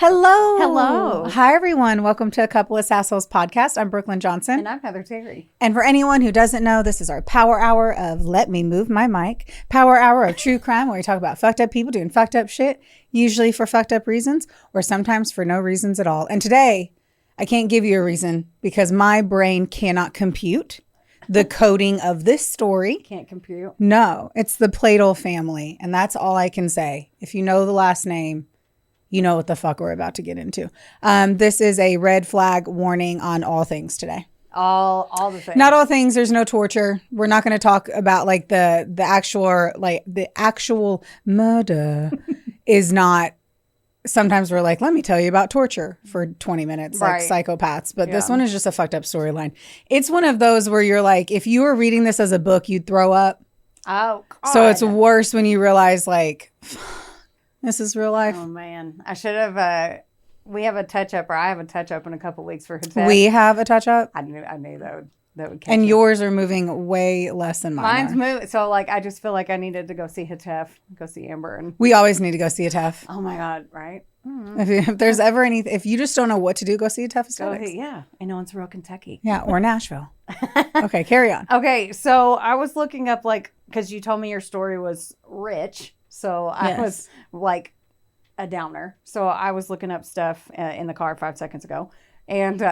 Hello. Hello. Hi, everyone. Welcome to A Couple of Sassholes podcast. I'm Brooklyn Johnson. And I'm Heather Terry. And for anyone who doesn't know, this is our power hour of Let Me Move My Mic. Power hour of true crime where we talk about fucked up people doing fucked up shit, usually for fucked up reasons or sometimes for no reasons at all. And today, I can't give you a reason because my brain cannot compute the coding of this story. Can't compute. No, it's the Pladl family. And that's all I can say. If you know the last name, you know what the fuck we're about to get into. This is a red flag warning on all things today. All the things. Not all things. There's no torture. We're not going to talk about like the actual murder is not. Sometimes we're like, let me tell you about torture for 20 minutes, like psychopaths. But this one is just a fucked up storyline. It's one of those where you're like, if you were reading this as a book, you'd throw up. Oh, God. So it's worse when you realize like, this is real life. Oh, man. I should have, we have a touch-up, or I have a touch-up in a couple weeks for Hitesh. We have a touch-up? I knew that would catch And him. Yours are moving way less than mine. Mine's moving. So, like, I just feel like I needed to go see Hitesh, go see Amber. And We always need to go see a TEF. oh, my God, right? If there's ever if you just don't know what to do, go see a TEF Aesthetics. Yeah, in Owensboro, Kentucky. Yeah, or Nashville. Okay, carry on. Okay, so I was looking up, like, because you told me your story was rich. So I was like a downer. So I was looking up stuff in the car 5 seconds ago. And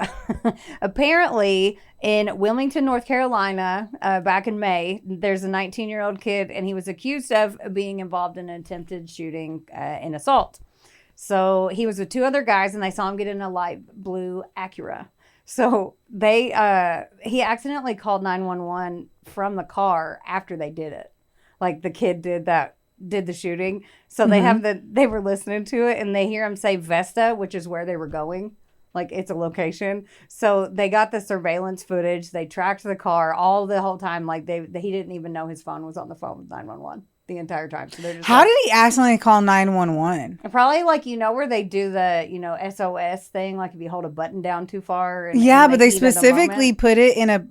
apparently in Wilmington, North Carolina, back in May, there's a 19-year-old kid, and he was accused of being involved in an attempted shooting and assault. So he was with two other guys, and they saw him get in a light blue Acura. So he accidentally called 911 from the car after they did it. Like the kid did the shooting. So they were listening to it, and they hear him say Vesta, which is where they were going. Like it's a location. So they got the surveillance footage. They tracked the car all the whole time. Like he didn't even know his phone was on the phone with 911 the entire time. So they're just How did he accidentally call 911? Probably like, where they do the, SOS thing, like if you hold a button down too far. But they specifically put it in a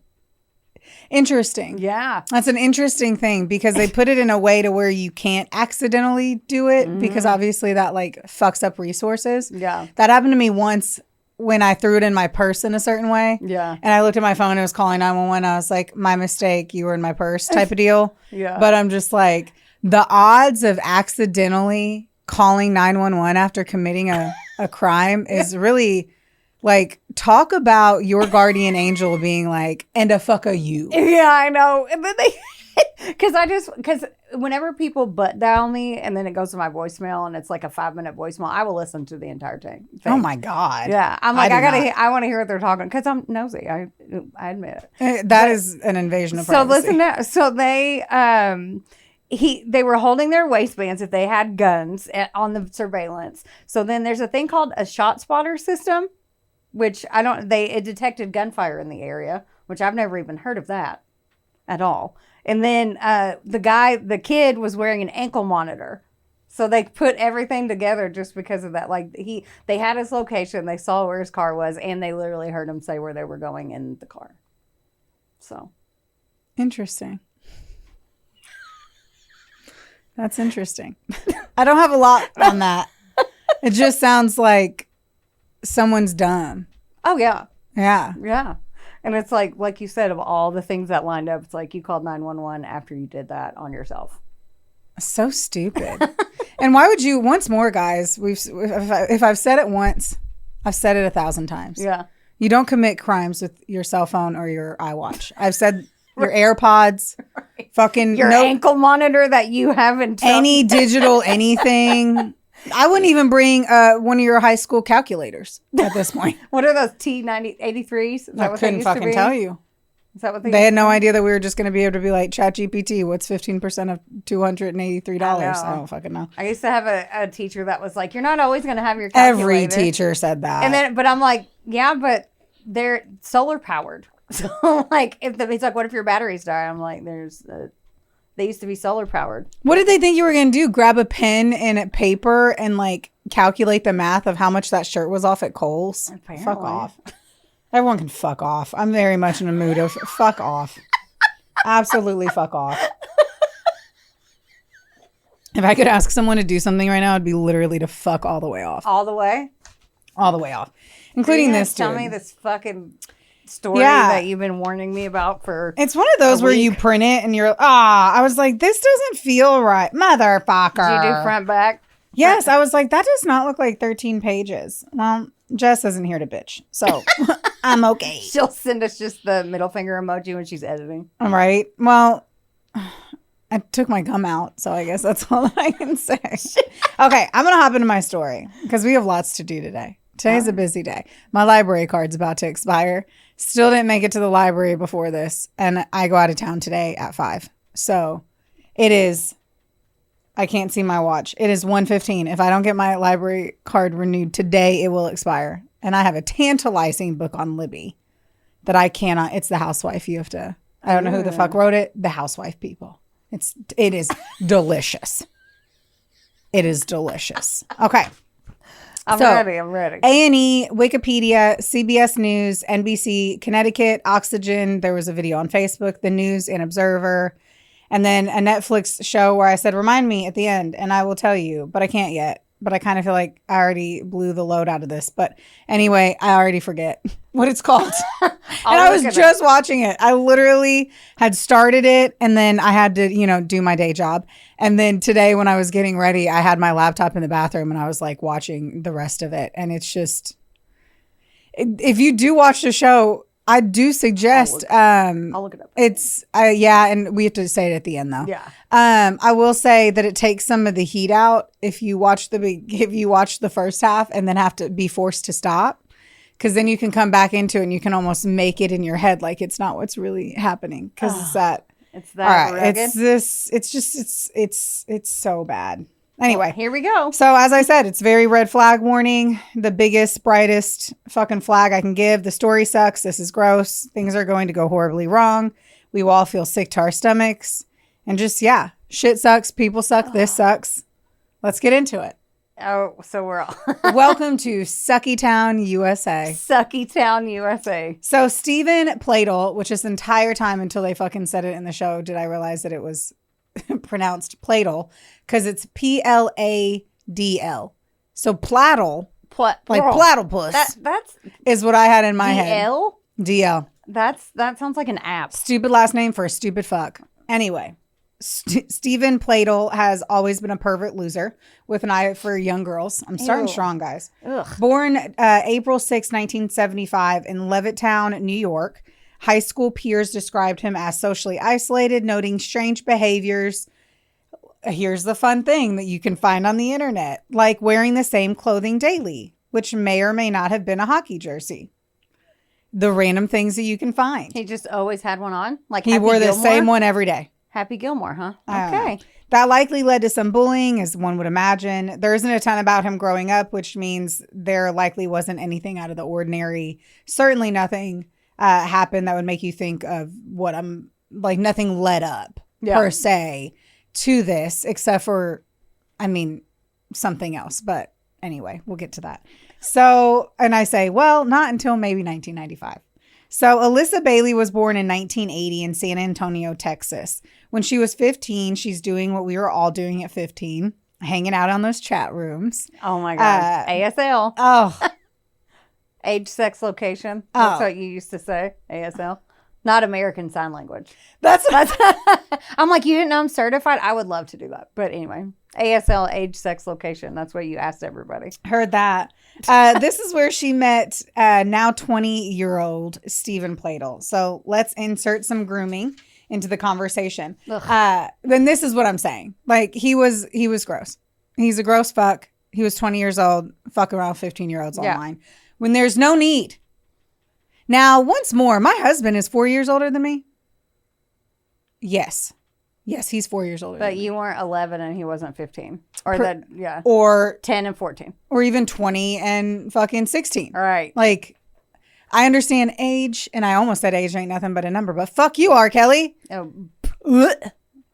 interesting. Yeah. That's an interesting thing because they put it in a way to where you can't accidentally do it because obviously that like fucks up resources. Yeah. That happened to me once when I threw it in my purse in a certain way. Yeah. And I looked at my phone and it was calling 911. I was like, my mistake. You were in my purse type of deal. Yeah. But I'm just like, the odds of accidentally calling 911 after committing a crime is really like, talk about your guardian angel being like, and a fuck a you. Yeah, I know. And then because whenever people butt dial me and then it goes to my voicemail and it's like a 5-minute voicemail, I will listen to the entire thing. Oh my God. Yeah. I'm like, I want to hear what they're talking because I'm nosy. I admit it. That is an invasion of privacy. So they were holding their waistbands if they had guns on the surveillance. So then there's a thing called a shot spotter system, which it detected gunfire in the area, which I've never even heard of that at all. And then the kid was wearing an ankle monitor. So they put everything together just because of that. Like they had his location, they saw where his car was, and they literally heard him say where they were going in the car. So. Interesting. That's interesting. I don't have a lot on that. It just sounds like someone's dumb. Oh, yeah. Yeah. Yeah. And it's like you said, of all the things that lined up, it's like you called 911 after you did that on yourself. So stupid. And why would you, once more, guys, if I've said it once, I've said it 1,000 times. Yeah. You don't commit crimes with your cell phone or your iWatch. I've said your AirPods, fucking your ankle monitor that you haven't any digital anything. I wouldn't even bring one of your high school calculators at this point. What are those T83s? I couldn't fucking tell you. Is that what they had no idea that we were just going to be able to be like, ChatGPT, what's 15% of $283? I don't fucking know. I used to have a teacher that was like, you're not always going to have your calculator. Every teacher said that. But I'm like, yeah, but they're solar powered. So like, he's like, what if your batteries die? I'm like, they used to be solar powered. What did they think you were going to do? Grab a pen and a paper and like calculate the math of how much that shirt was off at Kohl's? Apparently. Fuck off. Everyone can fuck off. I'm very much in a mood of fuck off. Absolutely fuck off. If I could ask someone to do something right now, it'd be literally to fuck all the way off. All the way? all the way off, including this dude. Tell me this fucking story that you've been warning me about for. It's one of those where you print it and you're I was like, this doesn't feel right, motherfucker. Did you do front back? Yes, I was like, that does not look like 13 pages. Well, Jess isn't here to bitch, so I'm okay. She'll send us just the middle finger emoji when she's editing. All right. Well, I took my gum out, so I guess that's all I can say. Okay, I'm going to hop into my story because we have lots to do today. Today's a busy day. My library card's about to expire. Still didn't make it to the library before this, and I go out of town today at 5. So it is, I can't see my watch. It is 1:15. If I don't get my library card renewed today, it will expire. And I have a tantalizing book on Libby that I cannot, it's The Housewife. You have to, I don't know who the fuck wrote it. The Housewife people. It is delicious. It is delicious. Okay. I'm ready. A&E, Wikipedia, CBS News, NBC, Connecticut, Oxygen. There was a video on Facebook, The News and Observer. And then a Netflix show where I said, remind me at the end, and I will tell you, but I can't yet. But I kind of feel like I already blew the load out of this. But anyway, I already forget what it's called. And I was just watching it. I literally had started it, and then I had to, do my day job. And then today when I was getting ready, I had my laptop in the bathroom, and I was like watching the rest of it. And it's just, if you do watch the show, I do suggest. I'll look it up. It's and we have to say it at the end though. Yeah. I will say that it takes some of the heat out if you watch the first half and then have to be forced to stop, because then you can come back into it and you can almost make it in your head like it's not what's really happening, because it's that. It's that. All right. Rugged. It's this. It's just. It's so bad. Anyway, well, here we go. So as I said, it's very red flag warning. The biggest, brightest fucking flag I can give. The story sucks. This is gross. Things are going to go horribly wrong. We will all feel sick to our stomachs. And just, shit sucks. People suck. This sucks. Let's get into it. Oh, so we're all. Welcome to Sucky Town USA. Sucky Town USA. So Stephen Pladl, which this entire time until they fucking said it in the show, did I realize that it was pronounced Pladl, because it's Pladl. So Pladl, like platypus, that's is what I had in my head. DL. That sounds like an app. Stupid last name for a stupid fuck. Anyway, Stephen Pladl has always been a pervert loser with an eye for young girls. I'm starting strong, guys. Ugh. Born April 6, 1975 in Levittown, New York. High school peers described him as socially isolated, noting strange behaviors. Here's the fun thing that you can find on the internet, like wearing the same clothing daily, which may or may not have been a hockey jersey. The random things that you can find. He just always had one on? Like he wore the same one every day. Happy Gilmore, huh? Okay. That likely led to some bullying, as one would imagine. There isn't a ton about him growing up, which means there likely wasn't anything out of the ordinary. Certainly nothing happened that would make you think of what I'm like. Nothing led up per se to this, except for, something else. But anyway, we'll get to that. So, and I say, well, not until maybe 1995. So Alyssa Bailey was born in 1980 in San Antonio, Texas. When she was 15, she's doing what we were all doing at 15, hanging out on those chat rooms. Oh my God. ASL. Oh. Age, sex, location. That's what you used to say. ASL. Not American Sign Language. That's I'm like, you didn't know I'm certified? I would love to do that. But anyway, ASL, age, sex, location. That's what you asked everybody. Heard that. This is where she met now 20-year-old Stephen Pladl. So let's insert some grooming into the conversation. Then this is what I'm saying. Like, he was gross. He's a gross fuck. He was 20 years old, fuck around 15-year-olds online. When there's no need. Now, once more, my husband is 4 years older than me. Yes, he's 4 years older. But you weren't 11 and he wasn't 15. Or 10 and 14. Or even 20 and fucking 16. All right. Like, I understand age, and I almost said age ain't nothing but a number, but fuck you, R. Kelly. Oh.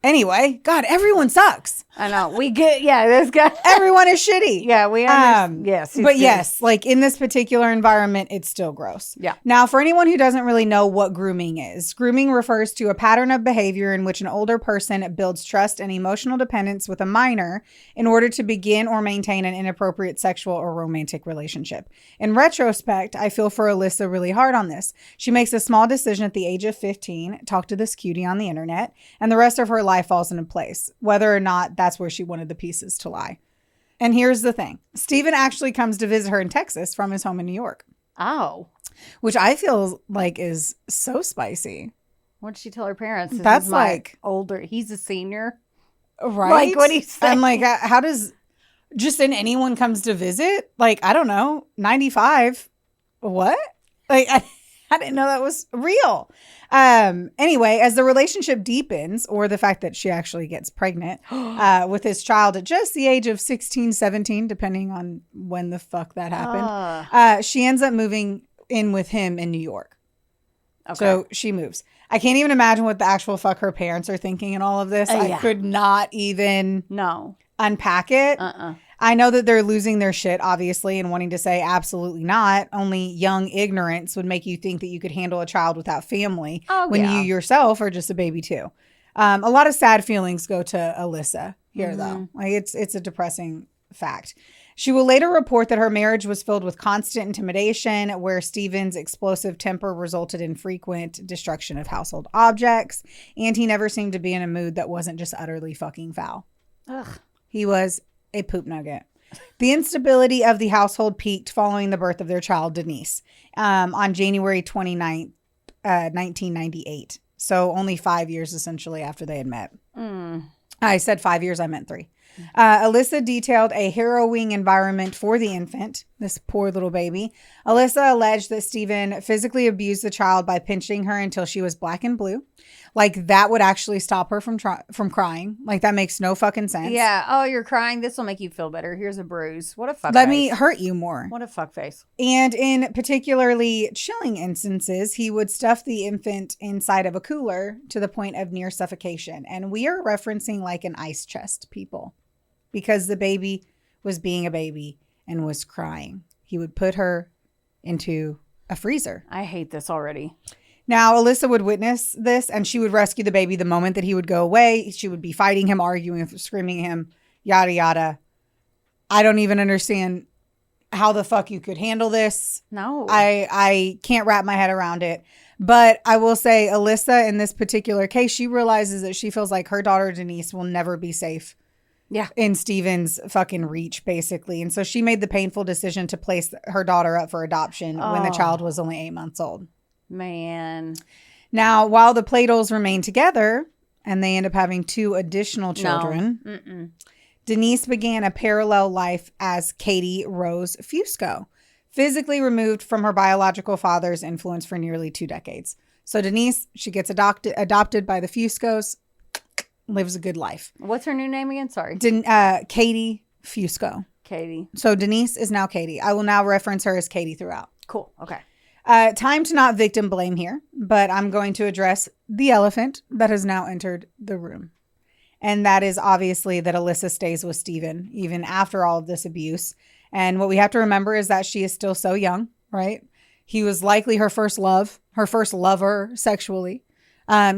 Anyway, God, everyone sucks. I know. We get, this guy. Everyone is shitty. Yeah, we understand. Yes. But yes, like in this particular environment, it's still gross. Yeah. Now, for anyone who doesn't really know what grooming is, grooming refers to a pattern of behavior in which an older person builds trust and emotional dependence with a minor in order to begin or maintain an inappropriate sexual or romantic relationship. In retrospect, I feel for Alyssa really hard on this. She makes a small decision at the age of 15, talk to this cutie on the internet, and the rest of her life falls into place, whether or not that's where she wanted the pieces to lie. And here's the thing. Steven actually comes to visit her in Texas from his home in New York. Oh. Which I feel like is so spicy. What did she tell her parents? That's like older. He's a senior. Right? Like what he said. I'm like, how does just anyone comes to visit? Like, I don't know, 95. What? Like, I didn't know that was real. Anyway, as the relationship deepens, or the fact that she actually gets pregnant with his child at just the age of 16, 17, depending on when the fuck that happened, she ends up moving in with him in New York. Okay. So she moves. I can't even imagine what the actual fuck her parents are thinking in all of this. I could not even unpack it. I know that they're losing their shit, obviously, and wanting to say absolutely not. Only young ignorance would make you think that you could handle a child without family when you yourself are just a baby too. A lot of sad feelings go to Alyssa here, though. Like it's a depressing fact. She will later report that her marriage was filled with constant intimidation, where Steven's explosive temper resulted in frequent destruction of household objects, and he never seemed to be in a mood that wasn't just utterly fucking foul. Ugh. He was a poop nugget. The instability of the household peaked following the birth of their child, Denise, on January 29th, 1998. So only 5 years essentially after they had met. I said 5 years, I meant 3. Alyssa detailed a harrowing environment for the infant, this poor little baby. Alyssa alleged that Steven physically abused the child by pinching her until she was black and blue. Like, that would actually stop her from crying. Like, that makes no fucking sense. Yeah. Oh, you're crying. This will make you feel better. Here's a bruise. What a fuck Let face. me hurt you more. What a fuck face. And in particularly chilling instances, he would stuff the infant inside of a cooler to the point of near suffocation. And we are referencing like an ice chest, people. Because the baby was being a baby and was crying. He would put her into a freezer. I hate this already. Now, Alyssa would witness this, and she would rescue the baby the moment that he would go away. She would be fighting him, arguing, screaming at him, yada, yada. I don't even understand how the fuck you could handle this. No. I can't wrap my head around it. But I will say, Alyssa, in this particular case, she realizes that she feels like her daughter, Denise, will never be safe. Yeah. In Steven's fucking reach, basically. And so she made the painful decision to place her daughter up for adoption when the child was only 8 months old. Man. Now, while the Pladls remain together and they end up having 2 additional children, Denise began a parallel life as Katie Rose Fusco, physically removed from her biological father's influence for nearly 2 decades. So Denise, she gets adopted by the Fuscos, lives a good life. What's her new name again? Sorry. Katie Fusco. Katie. So Denise is now Katie. I will now reference her as Katie throughout. Cool. Okay. Time to not victim blame here, but I'm going to address the elephant that has now entered the room. And that is obviously that Alyssa stays with Steven even after all of this abuse. And what we have to remember is that she is still so young, right? He was likely her first love, her first lover sexually.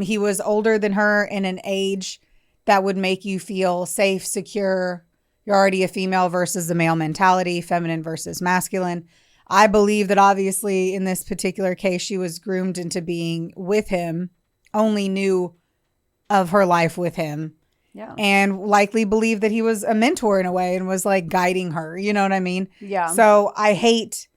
He was older than her in an age that would make you feel safe, secure. You're already a female versus the male mentality, feminine versus masculine. I believe that obviously in this particular case, she was groomed into being with him, only knew of her life with him. Yeah. And likely believed that he was a mentor in a way and was like guiding her. You know what I mean? Yeah. So I hate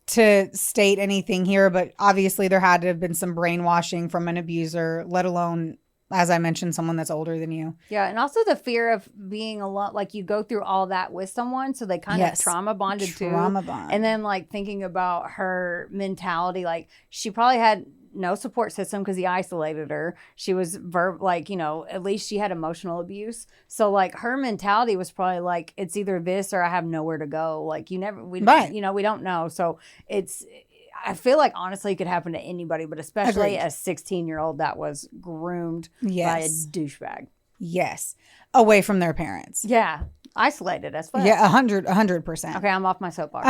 to state anything here, but obviously there had to have been some brainwashing from an abuser, let alone, as I mentioned, someone that's older than you. Yeah. And also the fear of being alone, like you go through all that with someone. So they kind of trauma bonded too. And then like thinking about her mentality, like she probably had no support system because he isolated her. She was at least she had emotional abuse. So like her mentality was probably like, it's either this or I have nowhere to go. Like we don't know. So I feel like honestly it could happen to anybody, but especially a 16-year-old that was groomed by a douchebag. Yes. Away from their parents. Yeah. Isolated as fuck. Yeah, 100%. Okay, I'm off my soapbox.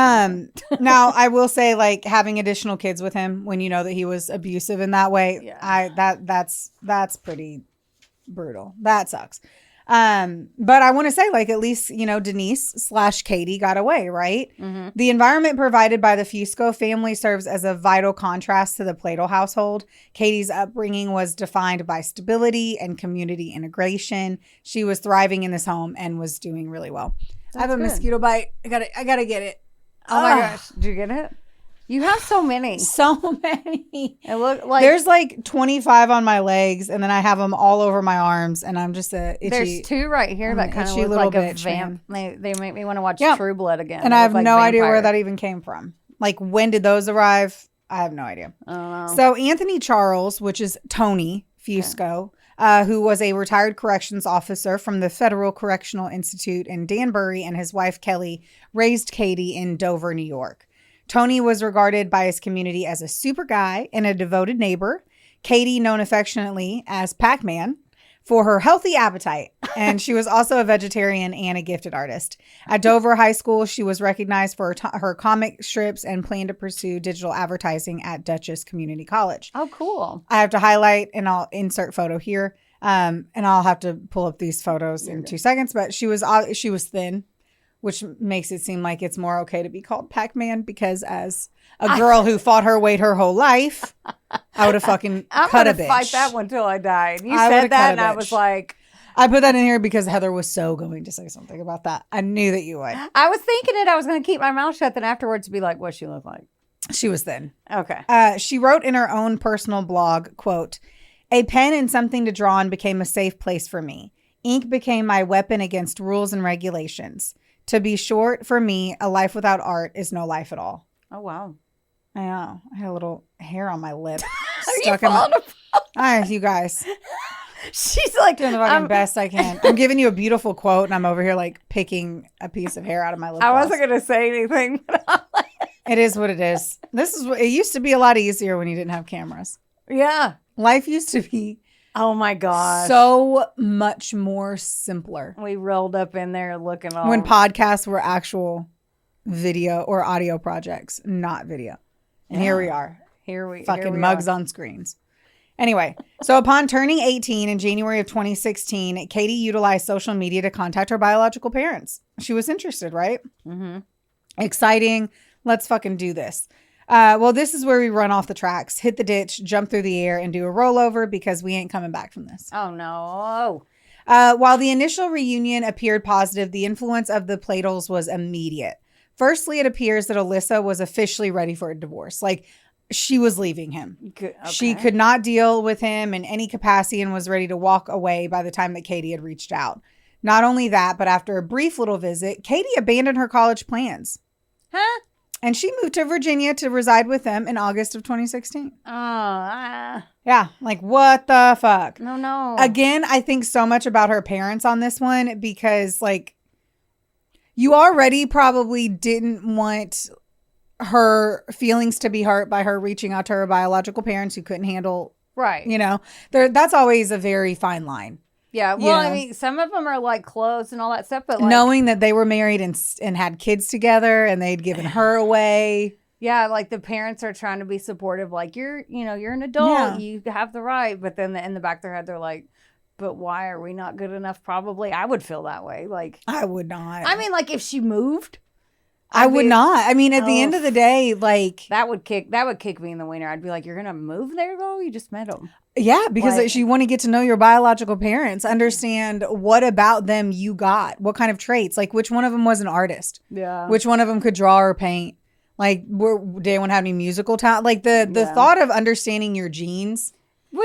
Now I will say, like, having additional kids with him when you know that he was abusive in that way, that's pretty brutal. That sucks. But I want to say, like, at least, you know, Denise/Katie got away, right? Mm-hmm. The environment provided by the Fusco family serves as a vital contrast to the Pladl household. Katie's upbringing was defined by stability and community integration. She was thriving in this home and was doing really well. I have a mosquito bite. I gotta get it. Oh my gosh. Did you get it? You have so many. So many. It look like there's like 25 on my legs, and then I have them all over my arms, and I'm just a itchy. There's two right here that kind of look like a vamp. They make me want to watch True Blood again. And I have no idea where that even came from. Like, when did those arrive? I have no idea. I don't know. So Anthony Charles, which is Tony Fusco, who was a retired corrections officer from the Federal Correctional Institute in Danbury, and his wife Kelly raised Katie in Dover, New York. Tony was regarded by his community as a super guy and a devoted neighbor. Katie, known affectionately as Pac-Man, for her healthy appetite. And she was also a vegetarian and a gifted artist. At Dover High School, she was recognized for her comic strips and planned to pursue digital advertising at Dutchess Community College. Oh, cool. I have to highlight, and I'll insert photo here. And I'll have to pull up these photos in 2 seconds. But she was thin, which makes it seem like it's more okay to be called Pac-Man, because as a girl who fought her weight her whole life, I would have fucking cut a bitch. I'm going to fight that one till I die. You said that, and I was like... I put that in here because Heather was so going to say something about that. I knew that you would. I was thinking it. I was going to keep my mouth shut, then afterwards be like, what she look like? She was thin. Okay. She wrote in her own personal blog, quote, "A pen and something to draw on became a safe place for me. Ink became my weapon against rules and regulations. To be short, for me, a life without art is no life at all." Oh, wow. I know. I had a little hair on my lip. Stuck in my... you guys. She's like... Doing the fucking best I can. I'm giving you a beautiful quote, and I'm over here, like, picking a piece of hair out of my lip. I wasn't going to say anything, but I'm like... It is what it is. It used to be a lot easier when you didn't have cameras. Yeah. Life used to be... Oh my gosh. So much more simpler. We rolled up in there looking all... When podcasts were actual video or audio projects, not video. And here we are. Fucking mugs on screens. Anyway, so upon turning 18 in January of 2016, Katie utilized social media to contact her biological parents. She was interested, right? Mm-hmm. Exciting. Let's fucking do this. Well, this is where we run off the tracks, hit the ditch, jump through the air, and do a rollover, because we ain't coming back from this. Oh, no. While the initial reunion appeared positive, the influence of the Pladls was immediate. Firstly, it appears that Alyssa was officially ready for a divorce. Like, she was leaving him. Okay. She could not deal with him in any capacity and was ready to walk away by the time that Katie had reached out. Not only that, but after a brief little visit, Katie abandoned her college plans. Huh? And she moved to Virginia to reside with them in August of 2016. Oh, yeah. Like, what the fuck? No. Again, I think so much about her parents on this one, because, like, you already probably didn't want her feelings to be hurt by her reaching out to her biological parents who couldn't handle, right. You know, that's always a very fine line. Yeah, well, I mean, some of them are like close and all that stuff, but like, knowing that they were married and had kids together and they'd given her away. Yeah, like the parents are trying to be supportive, like you're an adult, you have the right, but then in the back of their head they're like, but why are we not good enough? Probably, I would feel that way. Like, I would not. I mean, like if she moved, I would not. I mean, at the end of the day, like that would kick me in the wiener. I'd be like, you're gonna move there though? You just met them. Yeah, because you want to get to know your biological parents, understand what about them you got, what kind of traits, like which one of them was an artist, which one of them could draw or paint, like did anyone have any musical talent, like the thought of understanding your genes,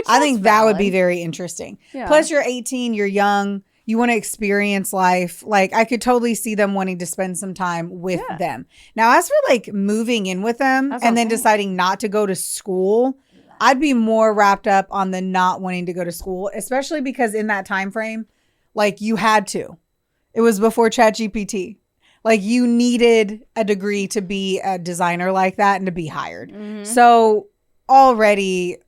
I think that would be very interesting. Yeah. Plus, you're 18, you're young. You want to experience life. Like, I could totally see them wanting to spend some time with them. Now, as for like moving in with them and then deciding not to go to school, I'd be more wrapped up on the not wanting to go to school, especially because in that time frame, like you had to. It was before ChatGPT. Like you needed a degree to be a designer like that and to be hired. Mm-hmm. So already,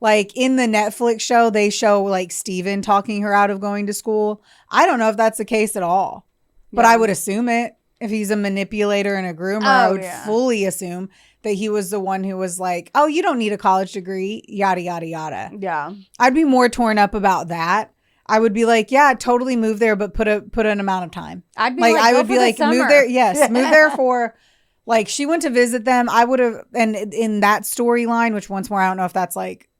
Like in the Netflix show, they show like Steven talking her out of going to school. I don't know if that's the case at all, but I would assume it. If he's a manipulator and a groomer, I would fully assume that he was the one who was like, oh, you don't need a college degree, yada, yada, yada. Yeah. I'd be more torn up about that. I would be like, yeah, totally move there, but put an amount of time. I'd be like, I would be like, move there. Yes, move there for, like, she went to visit them. I would have, and in that storyline, which once more, I don't know if that's like,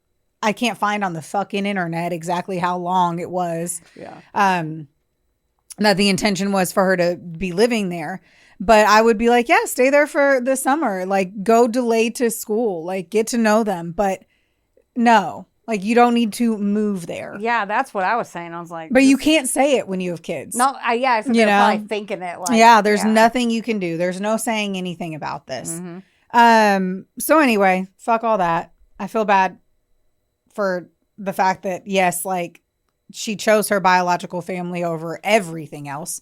I can't find on the fucking internet exactly how long it was. Yeah. That the intention was for her to be living there. But I would be like, yeah, stay there for the summer. Like, go delayed to school. Like, get to know them. But no. Like, you don't need to move there. Yeah, that's what I was saying. I was like... But you can't say it when you have kids. No, I said they're probably thinking it. Like, yeah, there's nothing you can do. There's no saying anything about this. Mm-hmm. So anyway, fuck all that. I feel bad for the fact that, yes, like, she chose her biological family over everything else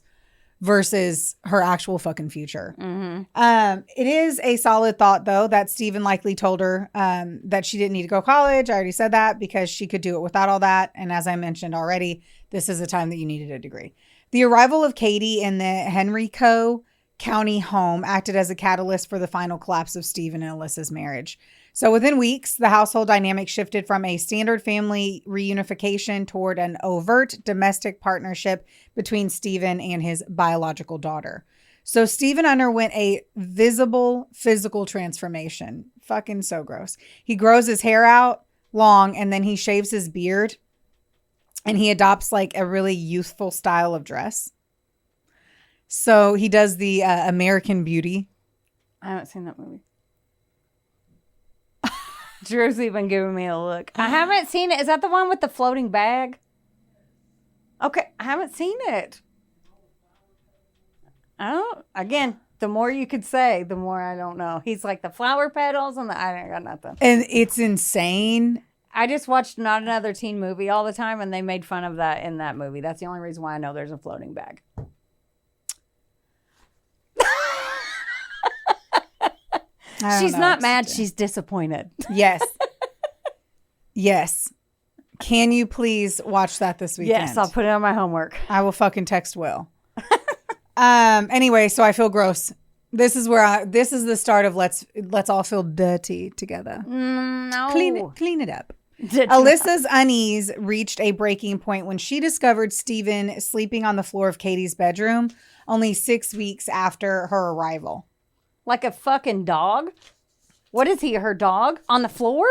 versus her actual fucking future. Mm-hmm. It is a solid thought, though, that Steven likely told her that she didn't need to go to college. I already said that because she could do it without all that. And as I mentioned already, this is a time that you needed a degree. The arrival of Katie in the Henrico County home acted as a catalyst for the final collapse of Steven and Alyssa's marriage. So within weeks, the household dynamic shifted from a standard family reunification toward an overt domestic partnership between Steven and his biological daughter. So Steven underwent a visible physical transformation. Fucking so gross. He grows his hair out long and then he shaves his beard and he adopts like a really youthful style of dress. So he does the American Beauty. I haven't seen that movie. Drew's even giving me a look. I haven't seen it. Is that the one with the floating bag? Okay, I haven't seen it. Oh, again, the more you could say, the more I don't know. He's like the flower petals and I got nothing. And it's insane. I just watched Not Another Teen Movie all the time, and they made fun of that in that movie. That's the only reason why I know there's a floating bag. She's not mad. She's disappointed. Yes. Yes. Can you please watch that this weekend? Yes, I'll put it on my homework. I will fucking text Will. Anyway, so I feel gross. This is where this is the start of let's all feel dirty together. No. Clean it up. Alyssa's unease reached a breaking point when she discovered Steven sleeping on the floor of Katie's bedroom only 6 weeks after her arrival. Like a fucking dog? What is he, her dog? On the floor?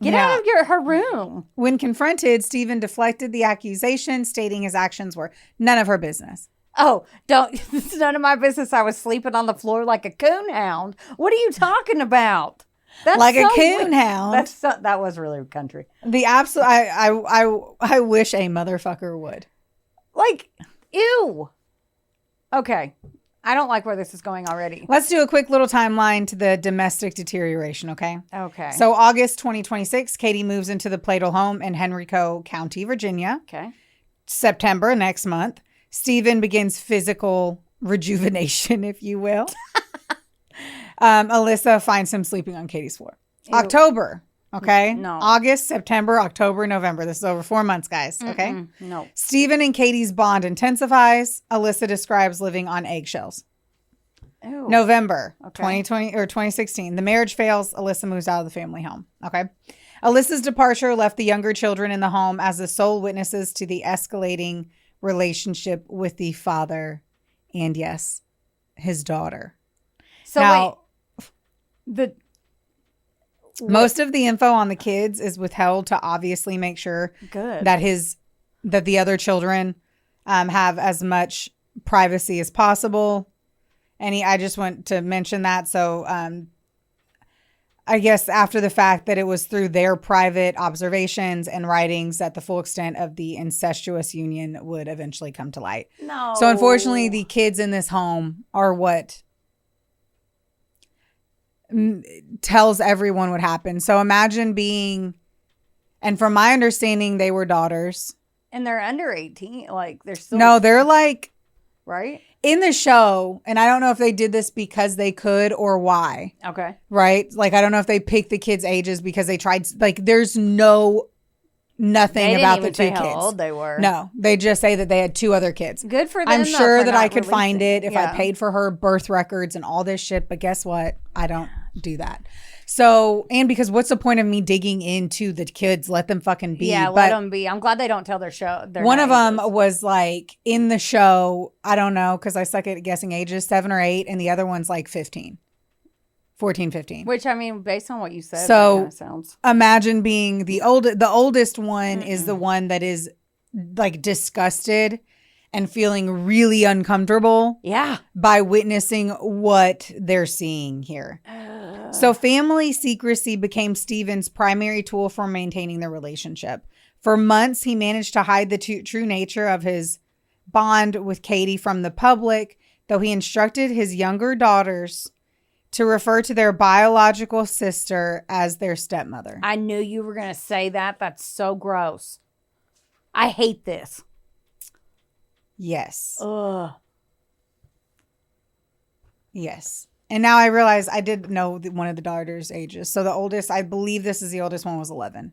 Get out of her room. When confronted, Steven deflected the accusation, stating his actions were none of her business. Oh, it's none of my business. I was sleeping on the floor like a coonhound. What are you talking about? That's like so a coonhound. That was really country. The absolute. I wish a motherfucker would. Like, ew. Okay. I don't like where this is going already. Let's do a quick little timeline to the domestic deterioration, okay? Okay. So August 2026, Katie moves into the Pladl home in Henrico County, Virginia. Okay. September, next month, Steven begins physical rejuvenation, if you will. Alyssa finds him sleeping on Katie's floor. Ew. October, okay? No. August, September, October, November. This is over 4 months, guys, okay? No. Steven and Katie's bond intensifies. Alyssa describes living on eggshells. Ew. November 2020 or 2016. The marriage fails. Alyssa moves out of the family home, okay? Alyssa's departure left the younger children in the home as the sole witnesses to the escalating relationship with the father and, yes, his daughter. So now, wait. Most of the info on the kids is withheld to obviously make sure that the other children have as much privacy as possible. And I just want to mention that. So I guess after the fact that it was through their private observations and writings that the full extent of the incestuous union would eventually come to light. No. So unfortunately, the kids in this home are what tells everyone what happened. So imagine being, and from my understanding, they were daughters. And they're under 18. Like, they're still. No, they're like. Right? in the show, and I don't know if they did this because they could or why. Okay. Right? Like, I don't know if they picked the kids' ages because they tried, like, there's nothing about the 2 kids. How old they were. No, they just say that they had 2 other kids. Good for them. I'm sure that I could releasing find it if Yeah. I paid for her birth records and all this shit. But guess what? I don't do that. So, and because what's the point of me digging into the kids? Let them fucking be. Yeah, But let them be. I'm glad they don't tell their show. one of them was like in the show, I don't know, because I suck at guessing ages, 7 or 8. And the other one's like 15. 14, 15. Which, I mean, based on what you said, So, that kind of sounds. Imagine being the oldest one is the one that is like disgusted and feeling really uncomfortable Yeah. by witnessing what they're seeing here. So family secrecy became Steven's primary tool for maintaining the relationship. For months, he managed to hide the true nature of his bond with Katie from the public, though he instructed his younger daughters to refer to their biological sister as their stepmother. I knew you were going to say that. That's so gross. I hate this. Yes. Ugh. Yes. And now I realize I did know one of the daughters' ages. So the oldest, I believe this is the oldest one, was 11.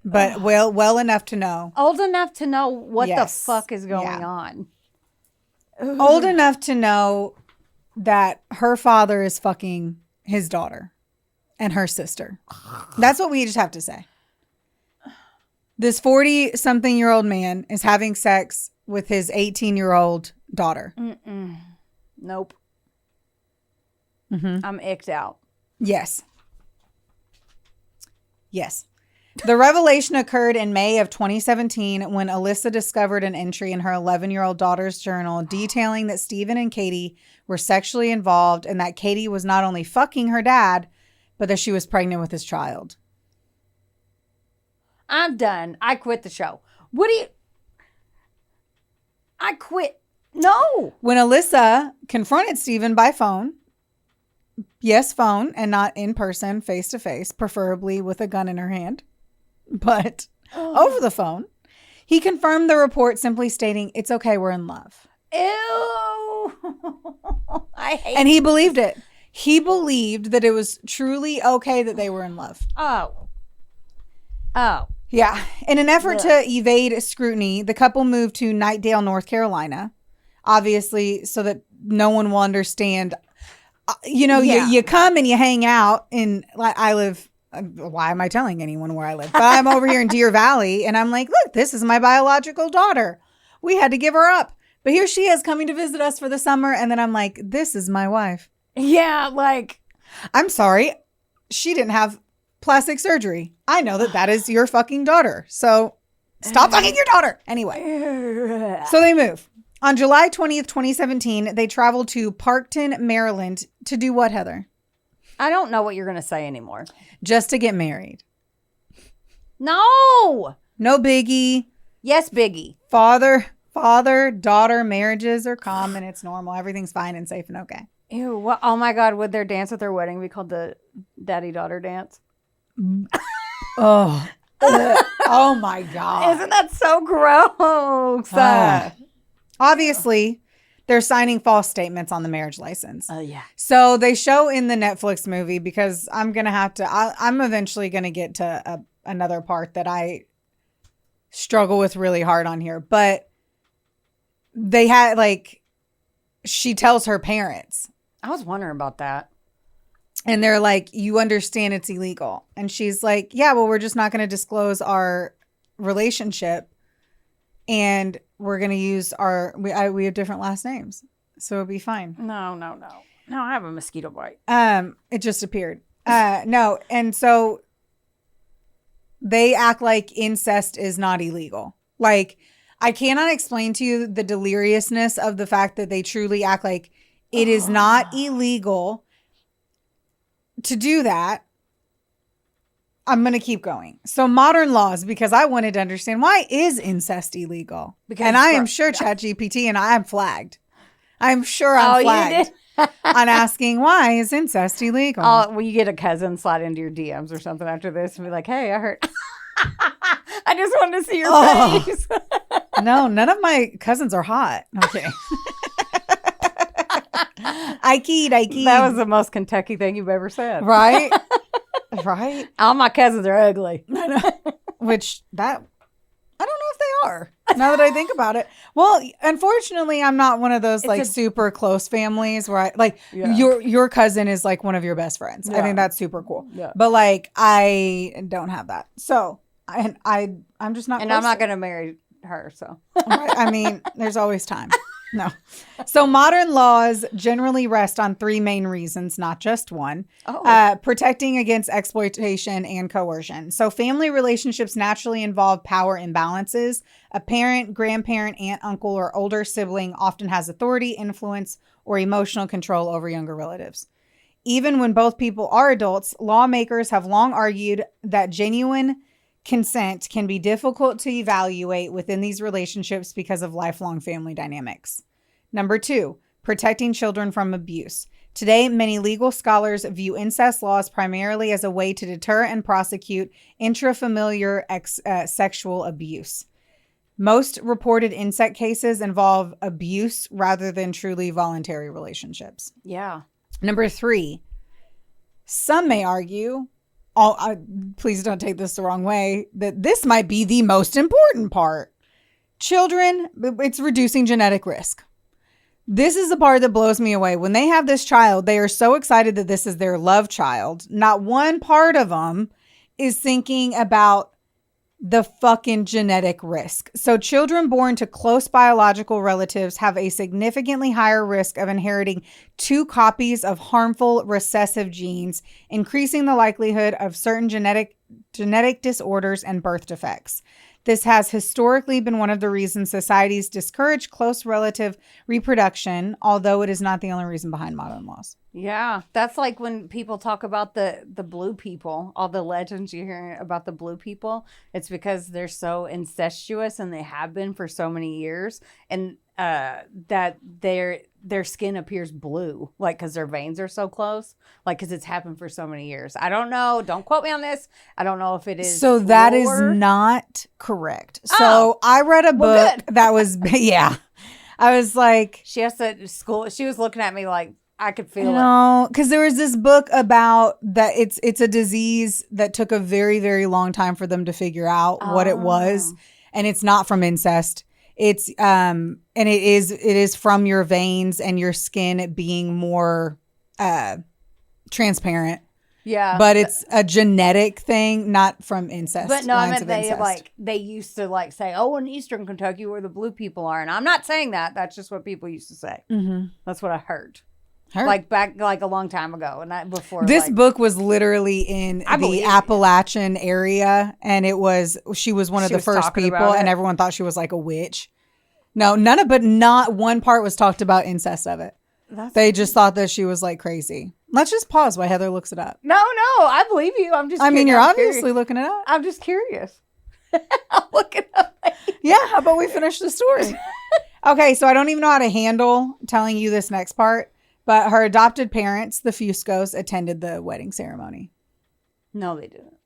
But well enough to know. Old enough to know what Yes. the fuck is going on. Old enough to know that her father is fucking his daughter and her sister. That's what we just have to say. This 40-something-year-old man is having sex with his 18-year-old daughter. Nope. Mm-hmm. I'm icked out. Yes. Yes. The revelation occurred in May of 2017 when Alyssa discovered an entry in her 11-year-old daughter's journal detailing that Steven and Katie were sexually involved and that Katie was not only fucking her dad, but that she was pregnant with his child. I'm done. I quit the show. I quit. No. When Alyssa confronted Steven by phone, yes, phone, and not in person, face to face, preferably with a gun in her hand, but over the phone, he confirmed the report, simply stating, "It's okay, we're in love." Ew. I hate And he believed it. He believed that it was truly okay that they were in love. Oh. Yeah. In an effort to evade scrutiny, the couple moved to Knightdale, North Carolina, obviously, so that no one will understand. You come and you hang out in, like, I live, why am I telling anyone where I live? But I'm over here in Deer Valley, and I'm like, look, this is my biological daughter. We had to give her up. But here she is coming to visit us for the summer, and then I'm like, this is my wife. Yeah, like. I'm sorry. She didn't have plastic surgery. I know that is your fucking daughter. So stop fucking your daughter. Anyway. So they move. On July 20th, 2017, they traveled to Parkton, Maryland to do what, Heather? I don't know what you're going to say anymore. Just to get married. No. No biggie. Yes, Biggie. Father-daughter marriages are common. It's normal. Everything's fine and safe and okay. Ew. What, oh, my God. Would their dance at their wedding be called the daddy-daughter dance? Oh. Oh, my God. Isn't that so gross? Obviously, they're signing false statements on the marriage license. Oh, yeah. So they show in the Netflix movie, because I'm going to have to, I'm eventually going to get to another part that I struggle with really hard on here. But they had, like, she tells her parents. I was wondering about that. And they're like, you understand it's illegal. And she's like, yeah, well, we're just not going to disclose our relationship. And we're going to use we have different last names. So it'll be fine. No. No, I have a mosquito bite. It just appeared. No. And so they act like incest is not illegal. Like, I cannot explain to you the deliriousness of the fact that they truly act like it is not illegal to do that. I'm going to keep going. So modern laws, because I wanted to understand, why is incest illegal? And I am sure ChatGPT and I am flagged. I'm sure I'm flagged on asking, why is incest illegal? Oh, well, you get a cousin slide into your DMs or something after this and be like, hey, I heard. I just wanted to see your face. No, none of my cousins are hot. Okay. I keyed. That was the most Kentucky thing you've ever said. Right? Right? All my cousins are ugly. I know. Which I don't know if they are, now that I think about it. Well, unfortunately, I'm not one of those like super close families where your cousin is like one of your best friends. Yeah. I think that's super cool. Yeah. But like, I don't have that. So I'm just not. And I'm not going to marry her. So I mean, there's always time. No. So modern laws generally rest on three main reasons, not just one. Protecting against exploitation and coercion. So family relationships naturally involve power imbalances. A parent, grandparent, aunt, uncle, or older sibling often has authority, influence, or emotional control over younger relatives. Even when both people are adults, lawmakers have long argued that genuine consent can be difficult to evaluate within these relationships because of lifelong family dynamics. Number 2, protecting children from abuse. Today, many legal scholars view incest laws primarily as a way to deter and prosecute intrafamiliar sexual abuse. Most reported incest cases involve abuse rather than truly voluntary relationships. Yeah. Number 3, some may argue, please don't take this the wrong way, that this might be the most important part. Children, it's reducing genetic risk. This is the part that blows me away. When they have this child, they are so excited that this is their love child. Not one part of them is thinking about the fucking genetic risk. So children born to close biological relatives have a significantly higher risk of inheriting 2 copies of harmful recessive genes, increasing the likelihood of certain genetic disorders and birth defects. This has historically been one of the reasons societies discourage close relative reproduction, although it is not the only reason behind modern laws. Yeah, that's like when people talk about the blue people, all the legends you hear about the blue people. It's because they're so incestuous and they have been for so many years, and that their skin appears blue, like because their veins are so close, like because it's happened for so many years. I don't know. Don't quote me on this. I don't know if it is. So that is not correct. So I read a book that was, yeah. I was like, she has to school. She was looking at me like I could feel it. No, because there was this book about that. It's a disease that took a very, very long time for them to figure out what it was, and it's not from incest. It's and it is from your veins and your skin being more transparent. Yeah, but it's a genetic thing, not from incest. But no, I meant they used to say, "Oh, in Eastern Kentucky, where the blue people are," and I'm not saying that. That's just what people used to say. Mm-hmm. That's what I heard. Like back, like a long time ago, and before this book was literally in the Appalachian area, and she was one of the first people, and everyone thought she was like a witch. No, not one part was talked about incest of it. They just thought that she was like crazy. Let's just pause while Heather looks it up. No, I believe you. I'm just. I mean, you're obviously looking it up. I'm just curious. I'll look it up. Yeah, how about we finish the story? Okay, so I don't even know how to handle telling you this next part. But her adopted parents, the Fuscos, attended the wedding ceremony. No, they didn't.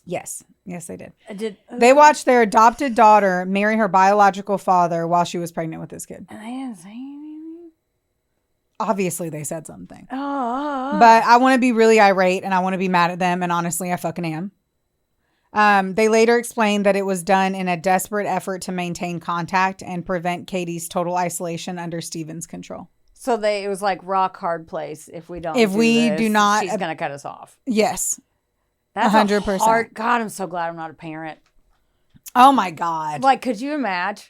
Yes, they did. They watched their adopted daughter marry her biological father while she was pregnant with this kid. And they didn't say anything? Obviously, they said something. But I want to be really irate and I want to be mad at them. And honestly, I fucking am. They later explained that it was done in a desperate effort to maintain contact and prevent Katie's total isolation under Steven's control. So it was like rock hard place. If we do not, she's gonna cut us off. Yes, that's 100%. God, I'm so glad I'm not a parent. Oh my God! Like, could you imagine?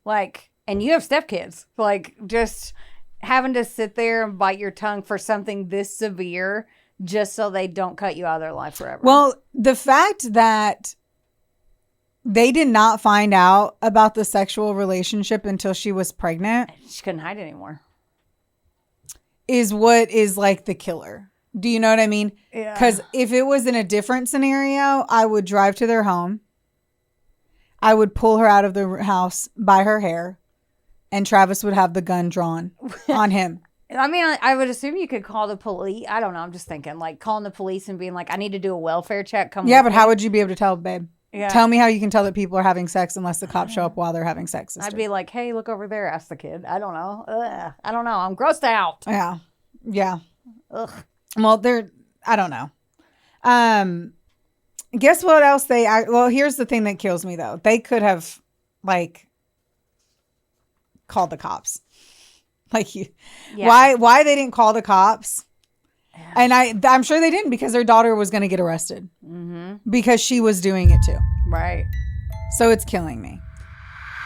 Like, and you have stepkids. Like, just having to sit there and bite your tongue for something this severe, just so they don't cut you out of their life forever. Well, the fact that they did not find out about the sexual relationship until she was pregnant, she couldn't hide anymore. Is what is like the killer. Do you know what I mean? Yeah. Because if it was in a different scenario, I would drive to their home. I would pull her out of the house by her hair, and Travis would have the gun drawn on him. I mean, I would assume you could call the police. I don't know. I'm just thinking like calling the police and being like, I need to do a welfare check. Yeah, but how would you be able to tell, babe? Yeah. Tell me how you can tell that people are having sex unless the cops show up while they're having sex. Sister. I'd be like, hey, look over there. Ask the kid. I don't know. I don't know. I'm grossed out. Yeah. Yeah. Ugh. Well, I don't know. Guess what else well, here's the thing that kills me though. They could have like called the cops. Like why they didn't call the cops? Yeah. And I'm sure they didn't because their daughter was going to get arrested because she was doing it too. Right. So it's killing me.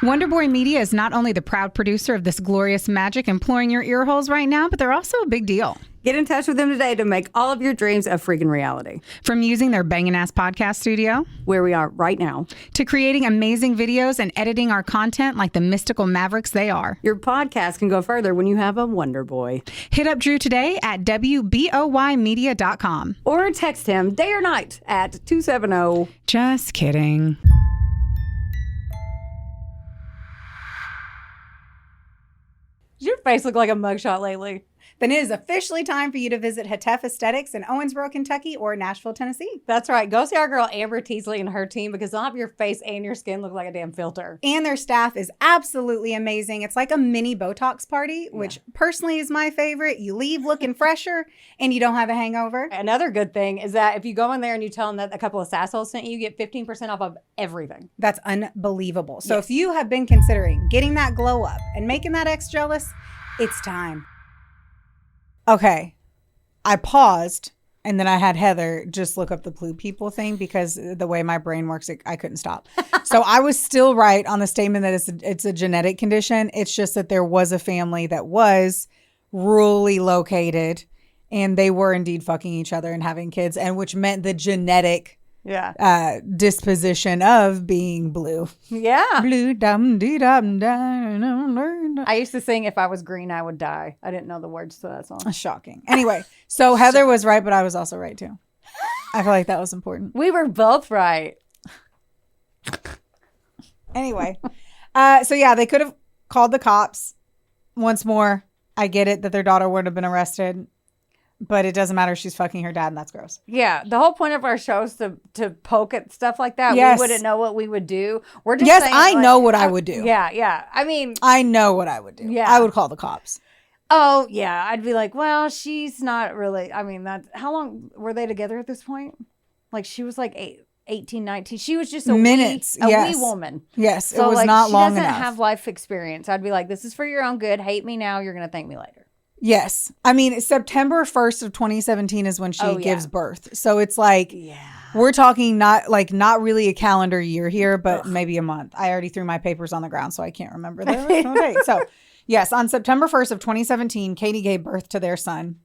Wonderboy Media is not only the proud producer of this glorious magic imploring your ear holes right now, but they're also a big deal. Get in touch with them today to make all of your dreams a freaking reality. From using their banging ass podcast studio, where we are right now, to creating amazing videos and editing our content like the mystical mavericks they are. Your podcast can go further when you have a Wonder Boy. Hit up Drew today at WBOYmedia.com. Or text him day or night at 270. Just kidding. Does your face look like a mugshot lately? Then it is officially time for you to visit Hetef Aesthetics in Owensboro, Kentucky or Nashville, Tennessee. That's right. Go see our girl Amber Teasley and her team because they'll have your face and your skin look like a damn filter. And their staff is absolutely amazing. It's like a mini Botox party, which personally is my favorite. You leave looking fresher and you don't have a hangover. Another good thing is that if you go in there and you tell them that a couple of sassholes sent you, you get 15% off of everything. That's unbelievable. So if you have been considering getting that glow up and making that ex jealous, it's time. Okay, I paused and then I had Heather just look up the blue people thing because the way my brain works, I couldn't stop. So I was still right on the statement that it's a genetic condition. It's just that there was a family that was rurally located and they were indeed fucking each other and having kids, and which meant the genetic disposition of being blue. Yeah. Blue dum dee dum dum. I used to sing If I Was Green, I Would Die. I didn't know the words to that song. Shocking. Anyway, so Heather was right, but I was also right too. I feel like that was important. We were both right. Anyway, so yeah, they could have called the cops. Once more, I get it that their daughter would have been arrested. But it doesn't matter. She's fucking her dad, and that's gross. Yeah. The whole point of our show is to poke at stuff like that. Yes. We wouldn't know what we would do. We're just saying, I know what I would do. Yeah, yeah. I mean, I know what I would do. Yeah. I would call the cops. Oh, yeah. I'd be like, well, she's not really. I mean, how long were they together at this point? Like, she was like 18, 19. She was just a wee woman. Yes. So, it was not long enough. She doesn't have life experience. I'd be like, this is for your own good. Hate me now. You're going to thank me later. Yes. I mean, September 1st of 2017 is when she gives birth. So it's like, we're talking not really a calendar year here, but maybe a month. I already threw my papers on the ground, so I can't remember the original date. So yes, on September 1st of 2017, Katie gave birth to their son,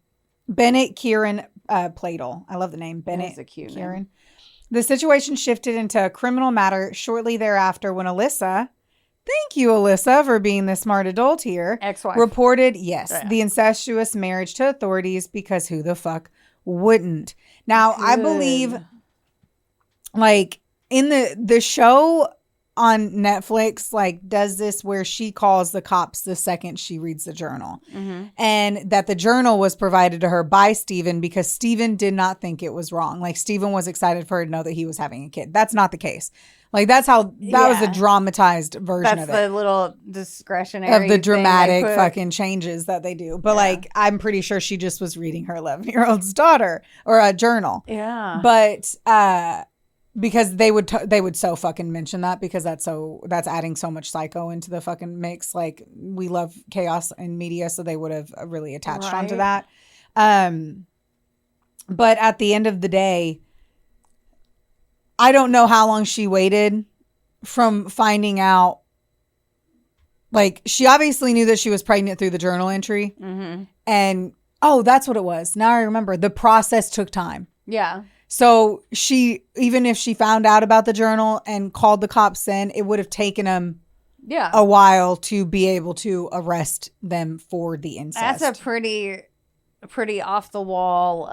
Bennett Kieran Pladl. I love the name. Bennett That's a cute Kieran. name. The situation shifted into a criminal matter shortly thereafter when Alyssa, thank you, Alyssa, for being the smart adult here, ex-wife, reported, the incestuous marriage to authorities because who the fuck wouldn't? Now, I believe, like, in the show on Netflix, like, does this where she calls the cops the second she reads the journal. Mm-hmm. And that the journal was provided to her by Steven because Steven did not think it was wrong. Like, Steven was excited for her to know that he was having a kid. That's not the case. Like, that's how, that was a dramatized version of it. That's the little discretionary of the dramatic fucking changes that they do. But like, I'm pretty sure she just was reading her 11-year-old's daughter or a journal. Yeah. But, because they would so fucking mention that because that's adding so much psycho into the fucking mix. Like, we love chaos in media, so they would have really attached onto that. But at the end of the day, I don't know how long she waited from finding out. Like, she obviously knew that she was pregnant through the journal entry. Mm-hmm. And, that's what it was. Now I remember. The process took time. Yeah. So even if she found out about the journal and called the cops then, it would have taken them a while to be able to arrest them for the incest. That's a pretty off the wall